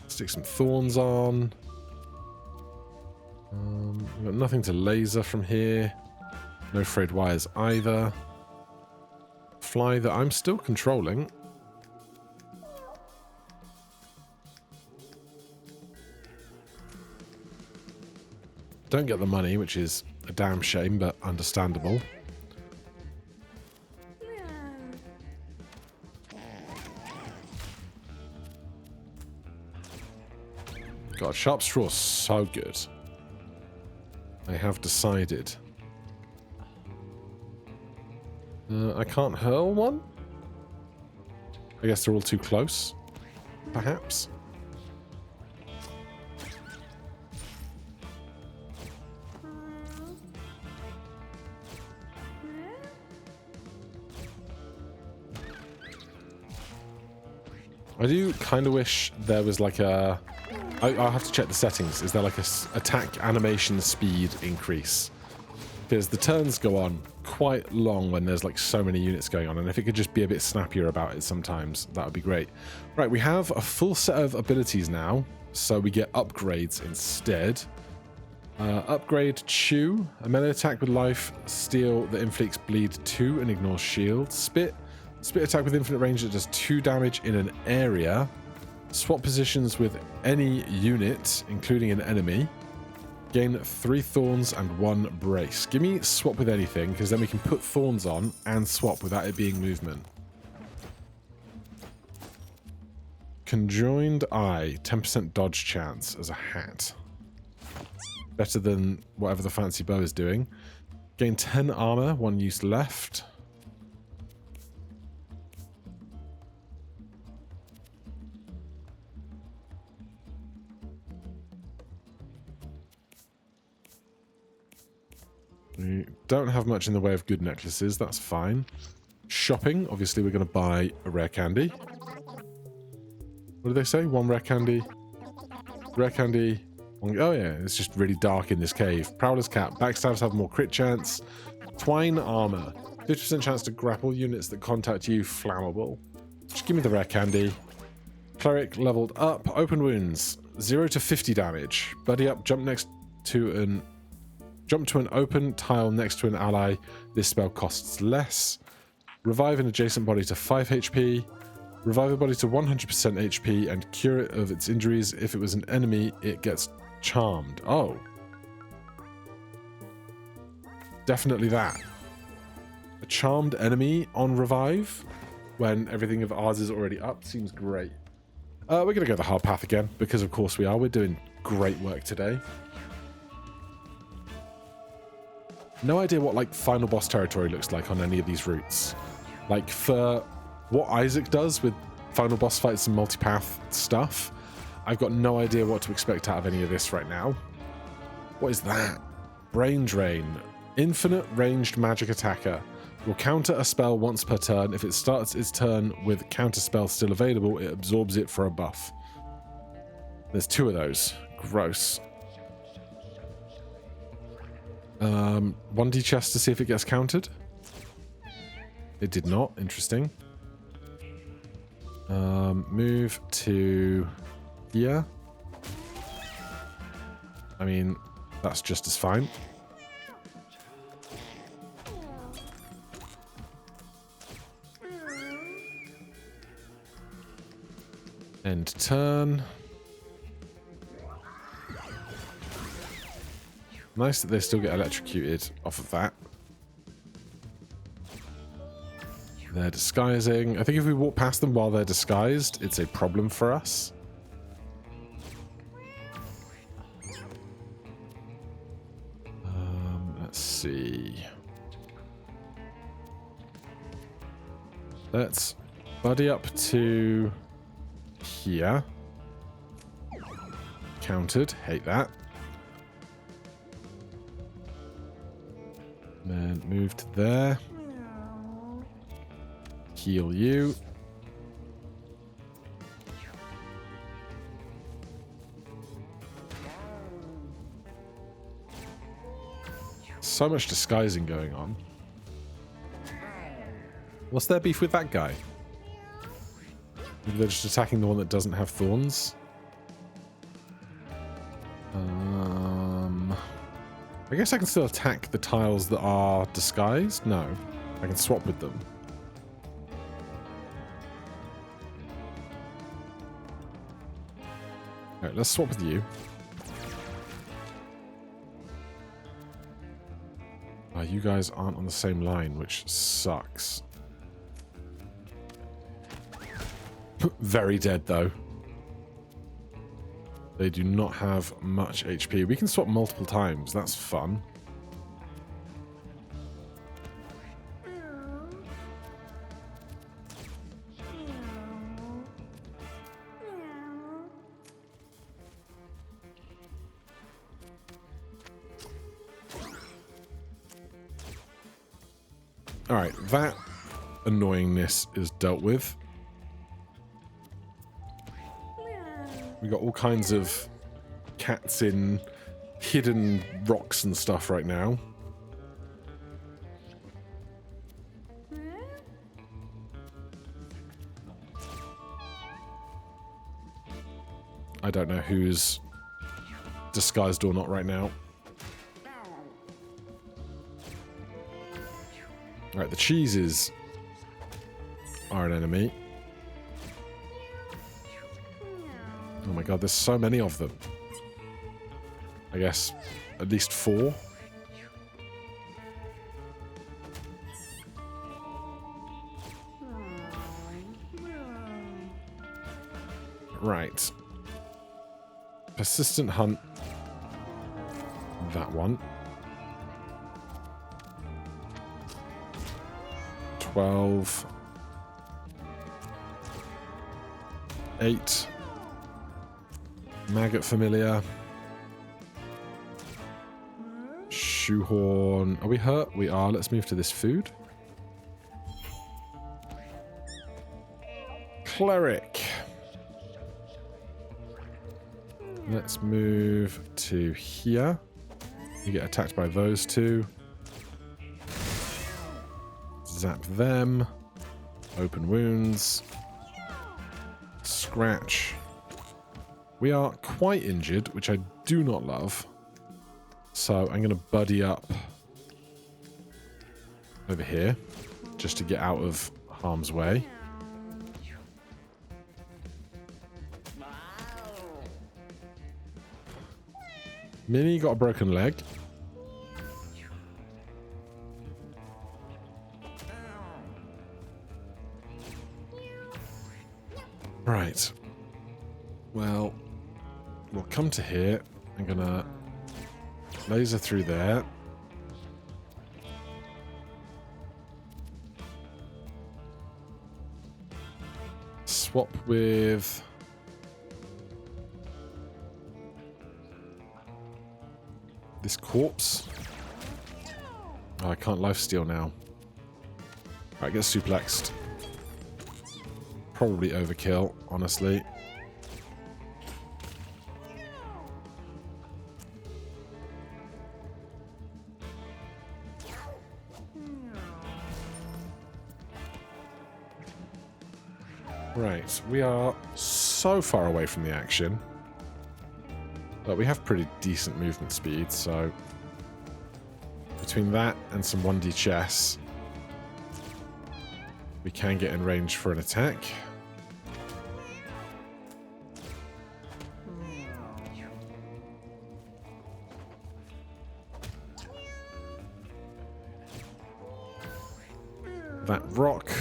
Stick some thorns on. We've got nothing to laser from here. No frayed wires either. Fly that I'm still controlling. Don't get the money, which is a damn shame, but understandable. God, Sharp Straw's so good. I have decided. I can't hurl one? I guess they're all too close, perhaps. I do kind of wish there was like a... I'll have to check the settings. Is there like a attack animation speed increase? Because the turns go on quite long when there's like so many units going on, and if it could just be a bit snappier about it sometimes, that would be great. Right, we have a full set of abilities now, so we get upgrades instead. Upgrade Chew, a melee attack with life steal that inflicts bleed 2 and ignores shield. Spit attack with infinite range that does 2 damage in an area. Swap positions with any unit, including an enemy. Gain 3 thorns and 1 brace. Give me swap with anything, because then we can put thorns on and swap without it being movement. Conjoined eye, 10% dodge chance as a hat. Better than whatever the fancy bow is doing. Gain 10 armor, 1 use left. We don't have much in the way of good necklaces. That's fine. Shopping. Obviously, we're going to buy a rare candy. What do they say? One rare candy. Rare candy. Oh, yeah. It's just really dark in this cave. Prowler's cap. Backstabs have more crit chance. Twine armor. 50% chance to grapple units that contact you. Flammable. Just give me the rare candy. Cleric leveled up. Open wounds. 0 to 50 damage. Buddy up. Jump to an open tile next to an ally. This spell costs less. Revive an adjacent body to 5 HP. Revive a body to 100% HP and cure it of its injuries. If it was an enemy, it gets charmed. Oh. Definitely that. A charmed enemy on revive when everything of ours is already up seems great. We're going to go the hard path again, because of course we are. We're doing great work today. No idea what, like, final boss territory looks like on any of these routes. Like, for what Isaac does with final boss fights and multipath stuff, I've got no idea what to expect out of any of this right now. What is that? Brain Drain. Infinite ranged magic attacker. Will counter a spell once per turn. If it starts its turn with counter spell still available, it absorbs it for a buff. There's 2 of those. Gross. 1D chest to see if it gets countered. It did not. Interesting. Move to here. I mean, that's just as fine. End turn. Nice that they still get electrocuted off of that. They're disguising. I think if we walk past them while they're disguised, it's a problem for us. Let's see. Let's buddy up to here. Countered. Hate that. Then move to there. Heal you. So much disguising going on. What's their beef with that guy? Maybe they're just attacking the one that doesn't have thorns. I guess I can still attack the tiles that are disguised? No. I can swap with them. Alright, let's swap with you. You guys aren't on the same line, which sucks. Very dead, though. They do not have much HP. We can swap multiple times. That's fun. Alright, that annoyingness is dealt with. We got all kinds of cats in hidden rocks and stuff right now. I don't know who's disguised or not right now. Alright, the cheeses are an enemy. Oh my god, there's so many of them. I guess at least 4. Right. Persistent hunt. That one. 12. 8. Maggot familiar. Shoehorn. Are we hurt? We are. Let's move to this food. Cleric. Let's move to here. You get attacked by those two. Zap them. Open wounds. Scratch. We are quite injured, which I do not love. So I'm going to buddy up over here just to get out of harm's way. Minnie got a broken leg. Right. Well, we'll come to here. I'm gonna laser through there. Swap with this corpse. Oh, I can't lifesteal now. Alright, get suplexed. Probably overkill, honestly. Right, we are so far away from the action. But we have pretty decent movement speed, so between that and some 1D chess, we can get in range for an attack. That rock.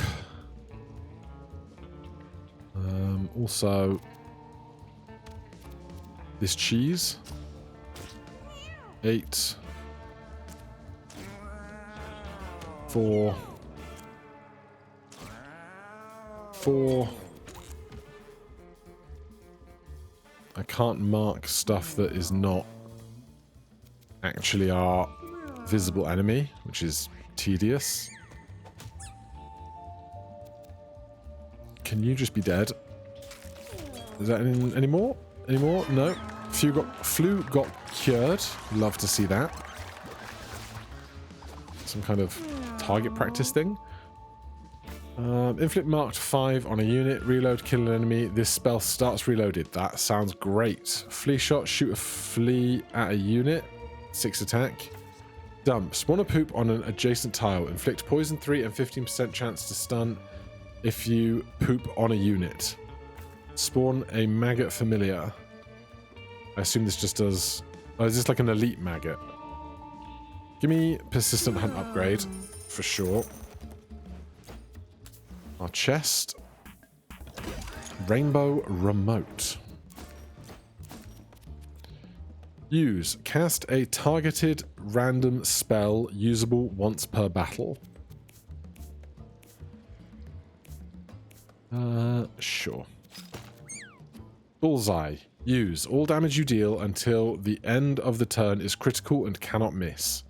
Also, this cheese. 8. 4. 4. I can't mark stuff that is not actually our visible enemy, which is tedious. Can you just be dead? Is that any more? Any more? No. Flu got cured. Love to see that. Some kind of target practice thing. Inflict marked 5 on a unit. Reload, kill an enemy. This spell starts reloaded. That sounds great. Flea shot. Shoot a flea at a unit. 6 attack. Dump. Spawn a poop on an adjacent tile. Inflict poison 3 and 15% chance to stun if you poop on a unit. Spawn a maggot familiar. I assume this just does... Oh, is this like an elite maggot? Give me persistent hunt upgrade, for sure. Our chest. Rainbow remote. Use. Cast a targeted random spell usable once per battle. Sure. Bullseye. Use. All damage you deal until the end of the turn is critical and cannot miss.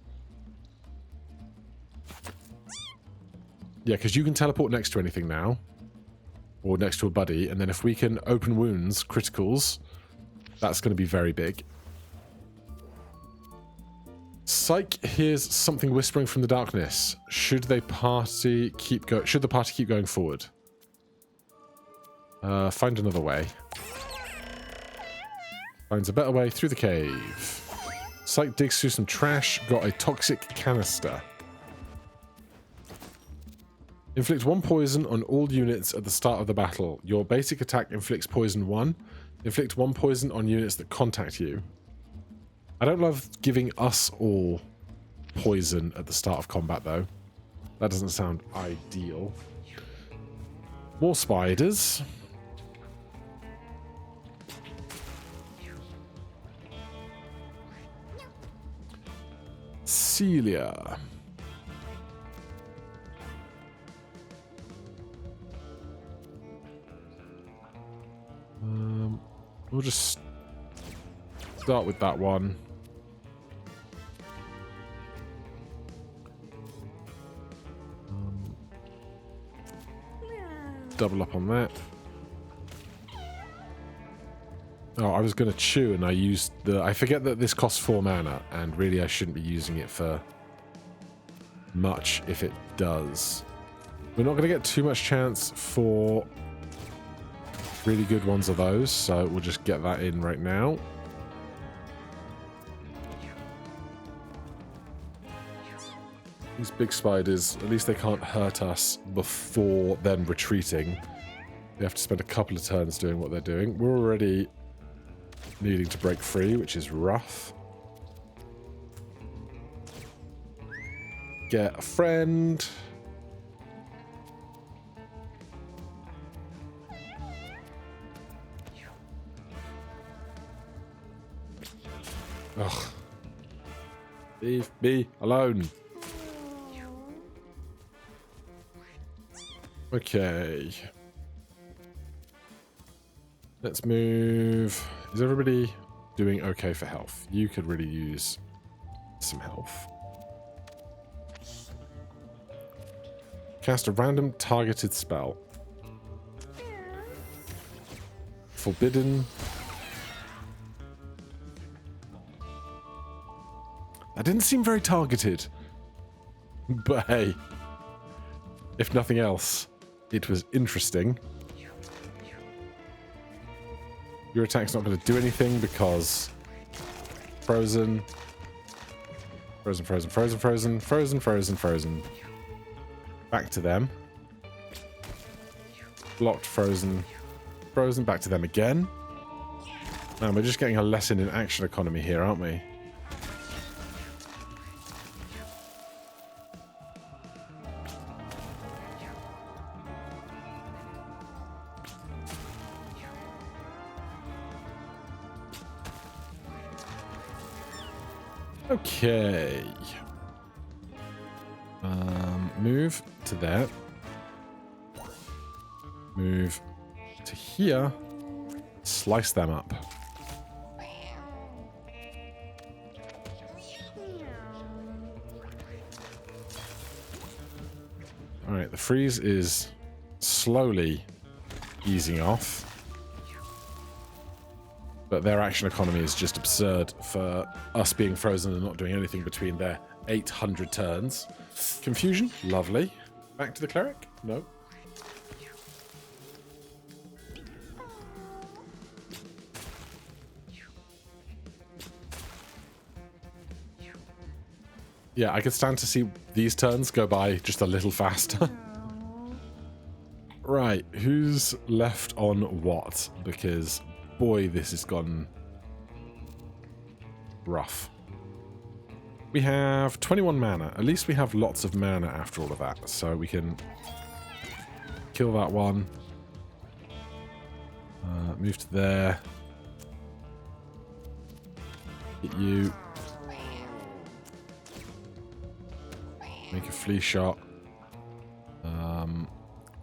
Yeah, because you can teleport next to anything now. Or next to a buddy. And then if we can open wounds, criticals, that's going to be very big. Psyche hears something whispering from the darkness. Should the party keep going forward? Find another way. Finds a better way through the cave. Psyche digs through some trash. Got a toxic canister. Inflict 1 poison on all units at the start of the battle. Your basic attack inflicts poison 1. Inflict 1 poison on units that contact you. I don't love giving us all poison at the start of combat, though. That doesn't sound ideal. More spiders. Celia. We'll just start with that one. double up on that. Oh, I was going to chew and I used the... I forget that this costs 4 mana, and really I shouldn't be using it for much if it does. We're not going to get too much chance for really good ones of those, so we'll just get that in right now. These big spiders, at least they can't hurt us before then retreating. They have to spend a couple of turns doing what they're doing. We're already needing to break free, which is rough. Get a friend. Ugh. Leave me alone. Okay. Let's move. Is everybody doing okay for health? You could really use some health. Cast a random targeted spell. Forbidden. That didn't seem very targeted. But hey, if nothing else, it was interesting. Your attack's not going to do anything because frozen. Frozen, frozen, frozen, frozen, frozen, frozen, frozen. Back to them. Blocked, frozen, frozen, back to them again. Man, we're just getting a lesson in action economy here, aren't we? Okay. Move to there. Move to here. Slice them up. Alright, the freeze is slowly easing off. But their action economy is just absurd for us being frozen and not doing anything between their 800 turns. Confusion, lovely. Back to the cleric? No. Yeah, I could stand to see these turns go by just a little faster. Right, who's left on what? Because, boy, this has gone rough. We have 21 mana. At least we have lots of mana after all of that. So we can kill that one. Move to there. Hit you. Make a flea shot.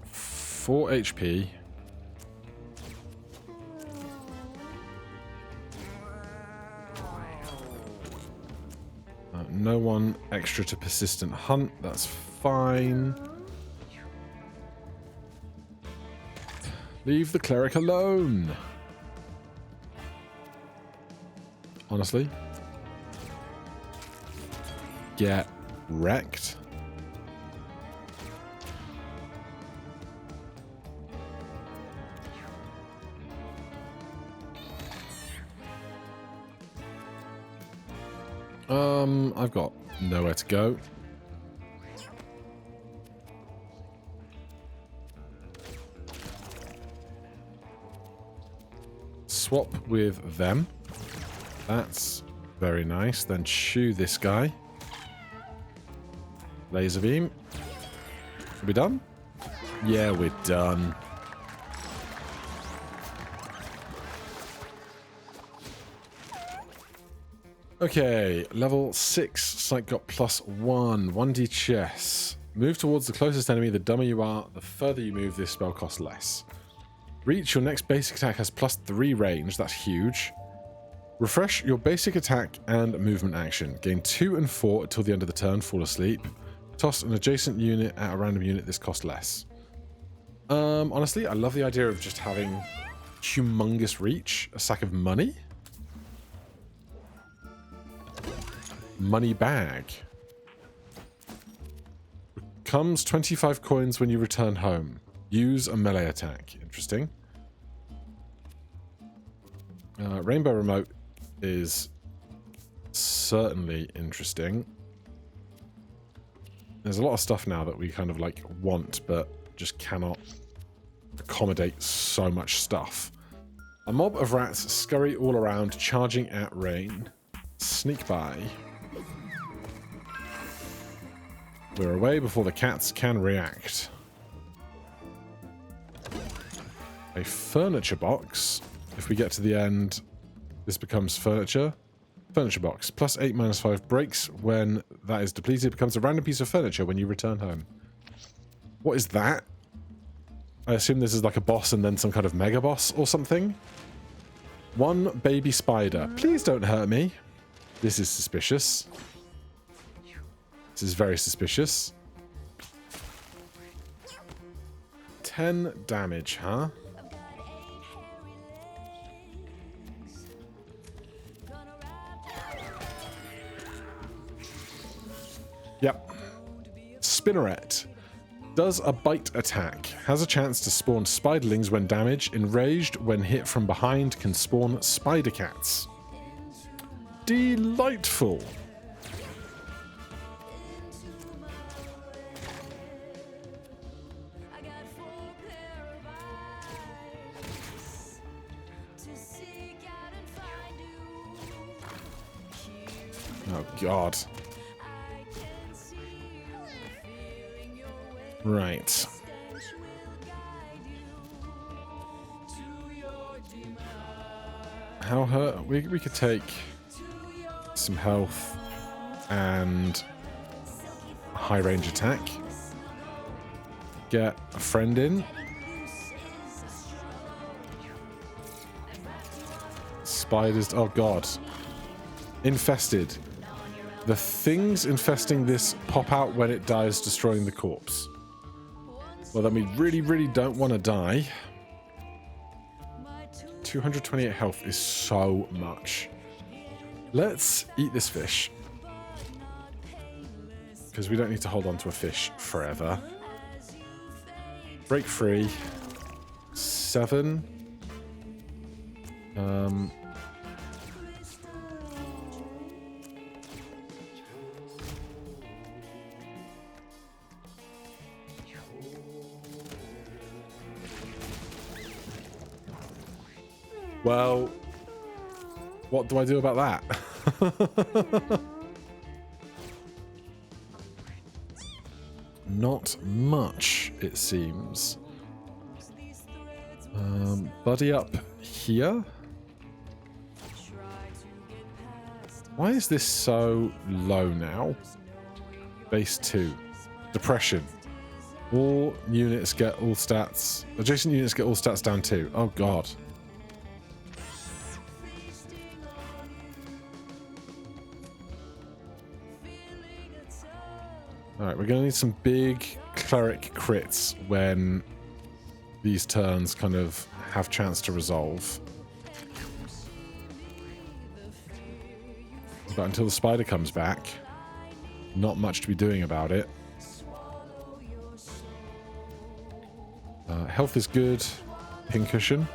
4 HP. No one extra to persistent hunt. That's fine. Leave the cleric alone. Honestly. Get wrecked. I've got nowhere to go. Swap with them. That's very nice. Then chew this guy. Laser beam. Are we done? Yeah, we're done. Okay, level 6. Sight got +1. 1d chess. Move towards the closest enemy. The dumber you are, the further you move, this spell costs less. Reach, your next basic attack has +3 range. That's huge. Refresh your basic attack and movement action. Gain 2 and 4 until the end of the turn. Fall asleep. Toss an adjacent unit at a random unit. This costs less. Honestly, I love the idea of just having humongous reach. A sack of money? Money bag. Comes 25 coins when you return home. Use a melee attack. Interesting. Rainbow remote is certainly interesting. There's a lot of stuff now that we kind of like want, but just cannot accommodate so much stuff. A mob of rats scurry all around, charging at rain. Sneak by. We're away before the cats can react. A furniture box. If we get to the end, this becomes furniture. Furniture box. +8, -5 breaks when that is depleted. Becomes a random piece of furniture when you return home. What is that? I assume this is like a boss and then some kind of mega boss or something. 1 baby spider. Please don't hurt me. This is suspicious. This is very suspicious. 10 damage, huh? Yep. Spinet. Does a bite attack. Has a chance to spawn spiderlings when damaged. Enraged when hit from behind can spawn spider cats. Delightful. Oh, God. Right. How hurt? We could take some health and a high range attack. Get a friend in. Spiders. Oh, God. Infested. The things infesting this pop out when it dies, destroying the corpse. Well, then we really, really don't want to die. 228 health is so much. Let's eat this fish. Because we don't need to hold on to a fish forever. Break free. 7. Well, what do I do about that? Not much, it seems. Buddy up here. Why is this so low now? Base 2. Depression. All units get all stats. Adjacent units get all stats down 2. Oh, God. Alright, we're going to need some big cleric crits when these turns kind of have chance to resolve. But until the spider comes back, not much to be doing about it. Health is good. Pincushion.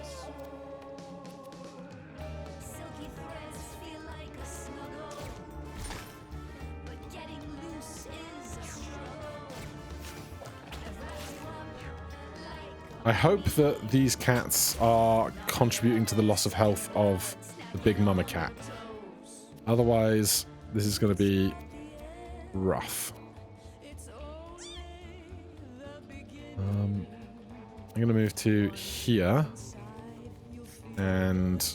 I hope that these cats are contributing to the loss of health of the big mama cat. Otherwise, this is going to be rough. I'm going to move to here and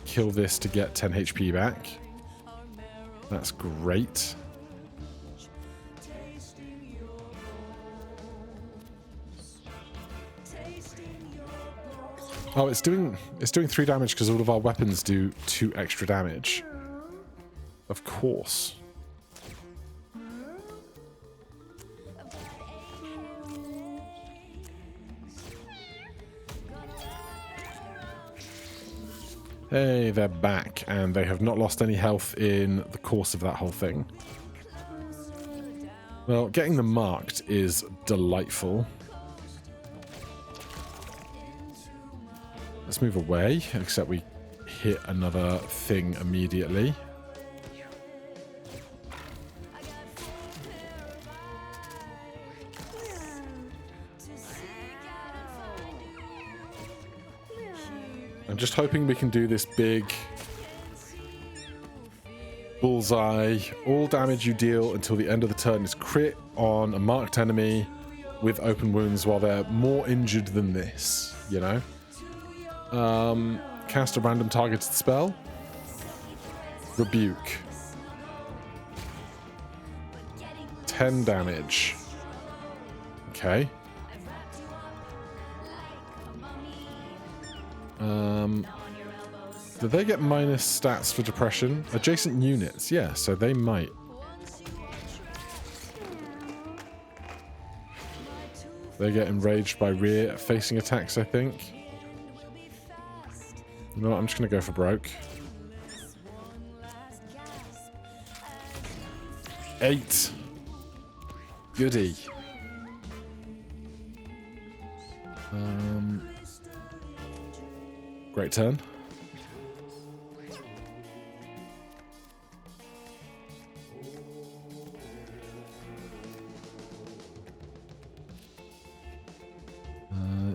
kill this to get 10 HP back. That's great. Oh, it's doing 3 damage because all of our weapons do 2 extra damage. Of course. Hey, they're back, and they have not lost any health in the course of that whole thing. Well, getting them marked is delightful. Let's move away, except we hit another thing immediately. I'm just hoping we can do this big bullseye. All damage you deal until the end of the turn is crit on a marked enemy with open wounds while they're more injured than this, you know? Cast a random targeted spell. Rebuke. 10 damage. Okay. Do they get minus stats for depression? Adjacent units, yeah, so they might. They get enraged by rear facing attacks, I think. You know what, I'm just going to go for broke. 8. Goody. Great turn.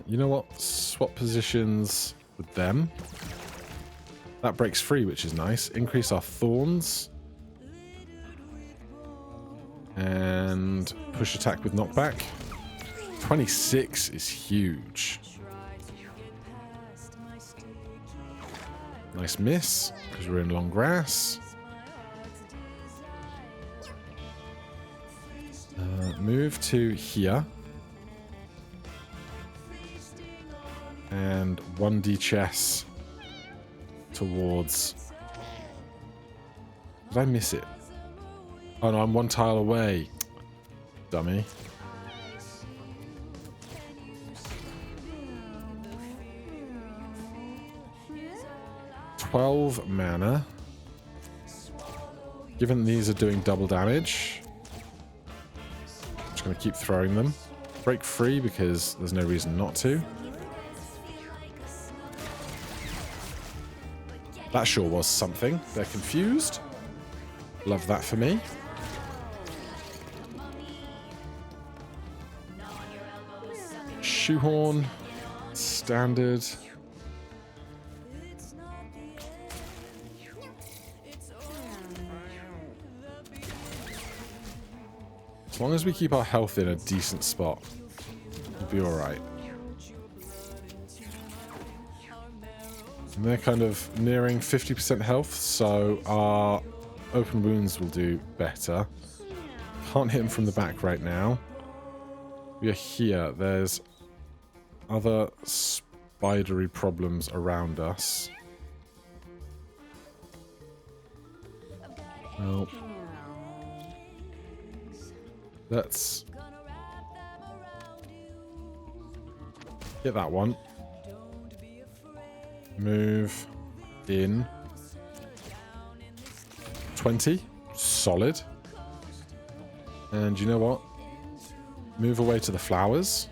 You know what? Swap positions with them. That breaks free, which is nice. Increase our thorns. And push attack with knockback. 26 is huge. Nice miss, because we're in long grass. Move to here. And 1d chess towards... Did I miss it? Oh no, I'm one tile away. Dummy. $12 mana. Given these are doing double damage, I'm just going to keep throwing them. Break free because there's no reason not to. That sure was something. They're confused. Love that for me. Shoehorn. Standard. As long as we keep our health in a decent spot, we'll be alright. And they're kind of nearing 50% health, so our open wounds will do better. Can't hit them from the back right now. We are here. There's other spidery problems around us. Well, let's get that one. Move in 20. Solid. And you know what? Move away to the flowers.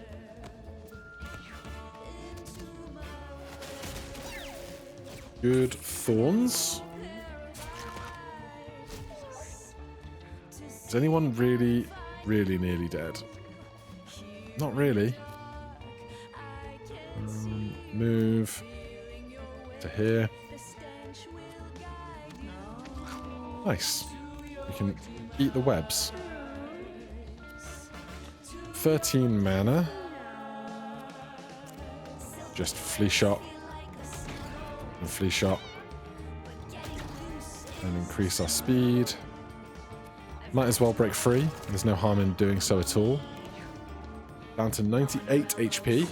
Good thorns. Is anyone really nearly dead? Not really. Move to here. Nice. We can eat the webs. 13 mana. Just flea shot. And flea shot. And increase our speed. Might as well break free. There's no harm in doing so at all. Down to 98 HP.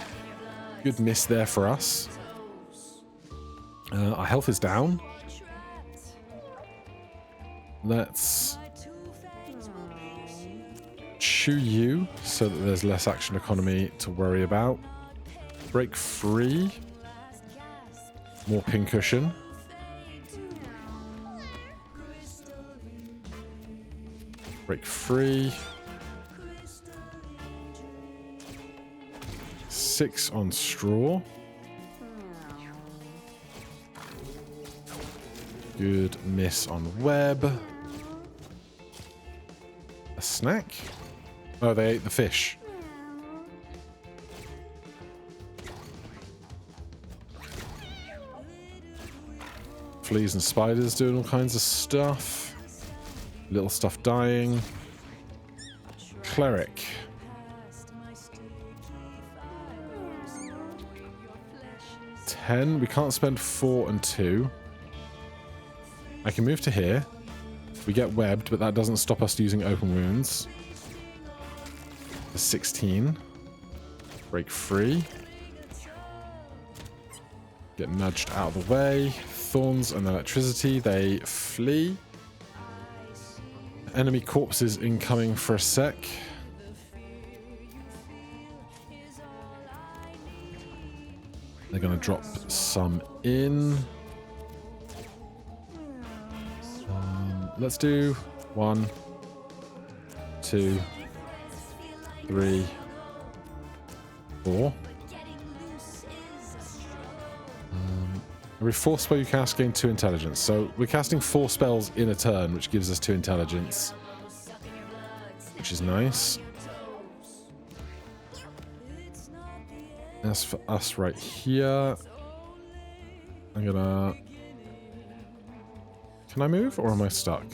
Good miss there for us. Our health is down. Let's chew you so that there's less action economy to worry about. Break free. More pincushion. Break free. 6 on straw. Good miss on web. A snack? Oh, they ate the fish. Fleas and spiders doing all kinds of stuff. Little stuff dying. Cleric. We can't spend 4 and 2. I can move to here. We get webbed, but that doesn't stop us using open wounds. For 16. Break free. Get nudged out of the way. Thorns and electricity. They flee. Enemy corpses incoming for a sec. They're going to drop some in. Let's do 1, 2, 3, 4. Every 4th spell you cast gain 2 intelligence. So we're casting 4 spells in a turn, which gives us 2 intelligence. Which is nice. As for us right here, I'm gonna... Can I move or am I stuck?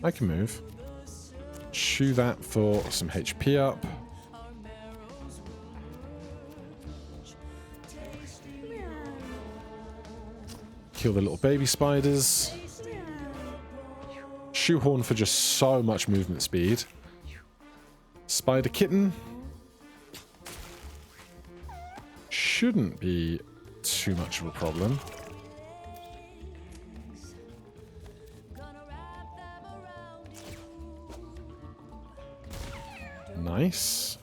I can move. Chew that for some HP up. Kill the little baby spiders. Shoehorn for just so much movement speed. Spider kitten. Shouldn't be too much of a problem. Nice.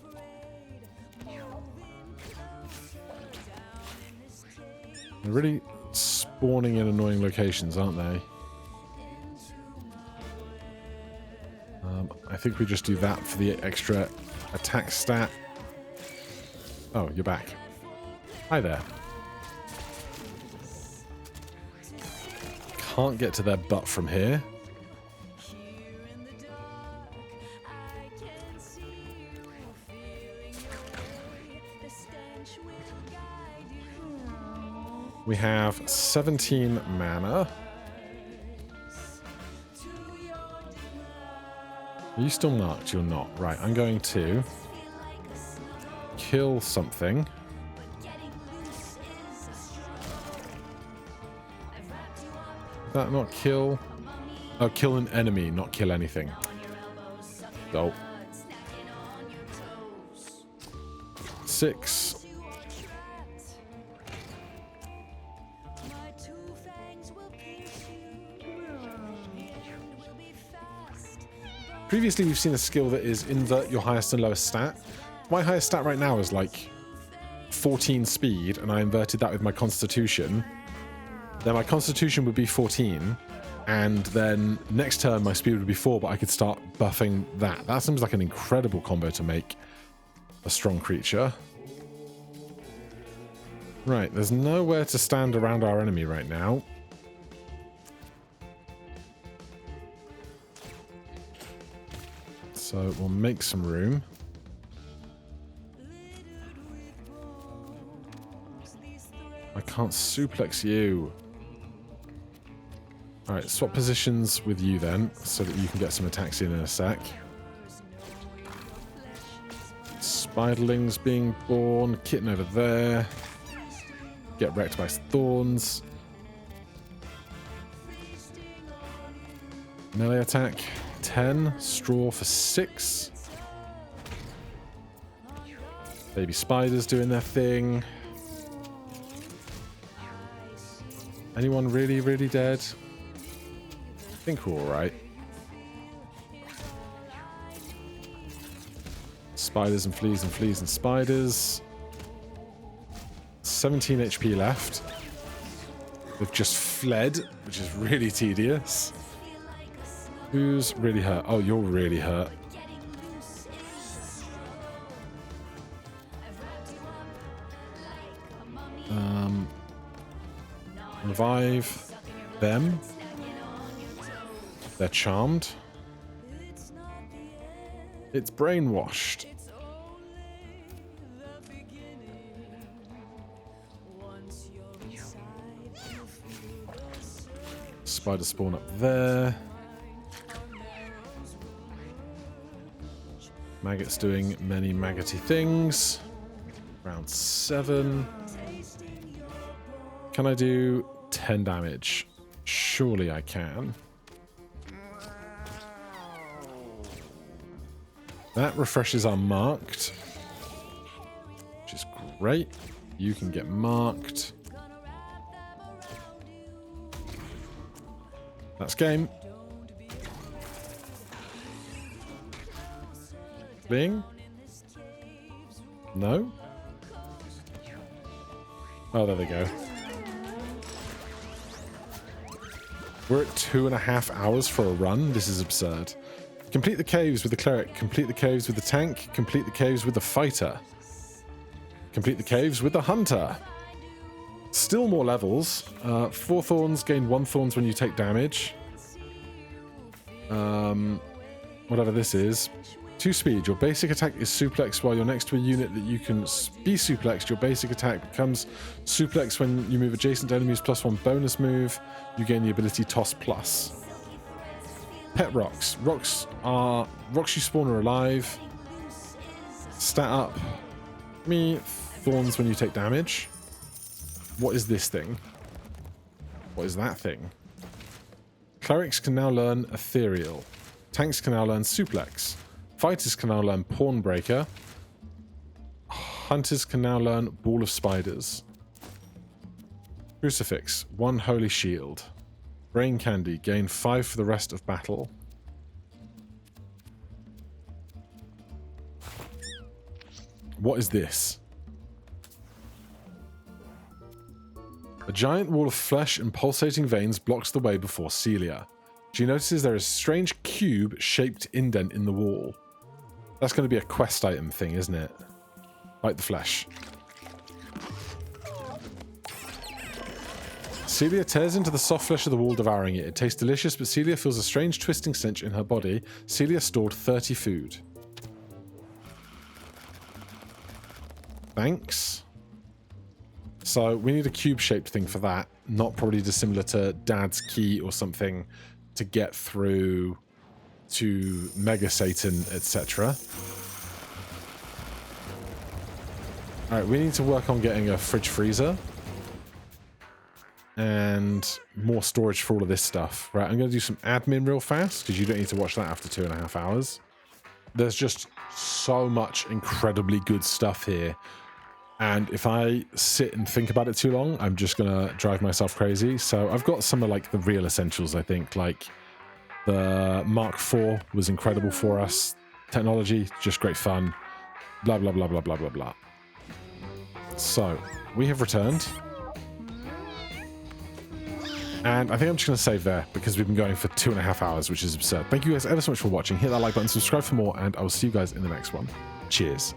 They're really spawning in annoying locations, aren't they? I think we just do that for the extra attack stat. Oh, you're back. Hi there. Can't get to their butt from here. We have 17 mana. Are you still marked? You're not. Right, I'm going to kill something. That not kill? Oh, kill an enemy, not kill anything. Oh. 6. Previously, we've seen a skill that is invert your highest and lowest stat. My highest stat right now is like 14 speed, and I inverted that with my constitution. Then my constitution would be 14, and then next turn my speed would be 4, but I could start buffing that. That seems like an incredible combo to make a strong creature. Right, there's nowhere to stand around our enemy right now. So we'll make some room. I can't suplex you. Alright, swap positions with you then, so that you can get some attacks in a sec. Spiderlings being born, kitten over there. Get wrecked by thorns. Melee attack, 10. Straw for 6. Baby spiders doing their thing. Anyone really, really dead? I think we're alright. Spiders and fleas and fleas and spiders. 17 HP left. They've just fled, which is really tedious. Who's really hurt? Oh, you're really hurt. Revive them. They're charmed. It's brainwashed. Spider spawn up there. Maggot's doing many maggoty things. Round 7. Can I do 10 damage? Surely I can. That refreshes our marked, which is great. You can get marked. That's game. Bling? No? Oh, there they go. We're at 2.5 hours for a run. This is absurd. Complete the caves with the cleric. Complete the caves with the tank. Complete the caves with the fighter. Complete the caves with the hunter. Still more levels. 4 thorns, gain 1 thorns when you take damage. Whatever this is. 2 speed. Your basic attack is suplex while you're next to a unit that you can be suplexed. Your basic attack becomes suplex when you move adjacent to enemies. +1 bonus move. You gain the ability toss plus. Pet rocks. Rocks you spawn are alive. Stat up. Thorns when you take damage. What is this thing? What is that thing? Clerics can now learn ethereal. Tanks can now learn suplex. Fighters can now learn pawn breaker. Hunters can now learn ball of spiders. Crucifix, 1 holy shield. Brain candy, gain 5 for the rest of battle. What is this? A giant wall of flesh and pulsating veins blocks the way before Celia. She notices there is a strange cube-shaped indent in the wall. That's going to be a quest item thing, isn't it? Like the flesh. Celia tears into the soft flesh of the wall, devouring it. It tastes delicious, but Celia feels a strange twisting stench in her body. Celia stored 30 food. Thanks. So we need a cube-shaped thing for that. Not probably dissimilar to Dad's key or something to get through to Mega Satan, etc. Alright, we need to work on getting a fridge freezer. And more storage for all of this stuff. Right, I'm going to do some admin real fast, because you don't need to watch that after 2.5 hours. There's just so much incredibly good stuff here. And if I sit and think about it too long, I'm just going to drive myself crazy. So I've got some of like the real essentials, I think. Like the Mark IV was incredible for us. Technology, just great fun. Blah, blah, blah, blah, blah, blah, blah. So we have returned. And I think I'm just going to save there because we've been going for 2.5 hours, which is absurd. Thank you guys ever so much for watching. Hit that like button, subscribe for more, and I will see you guys in the next one. Cheers.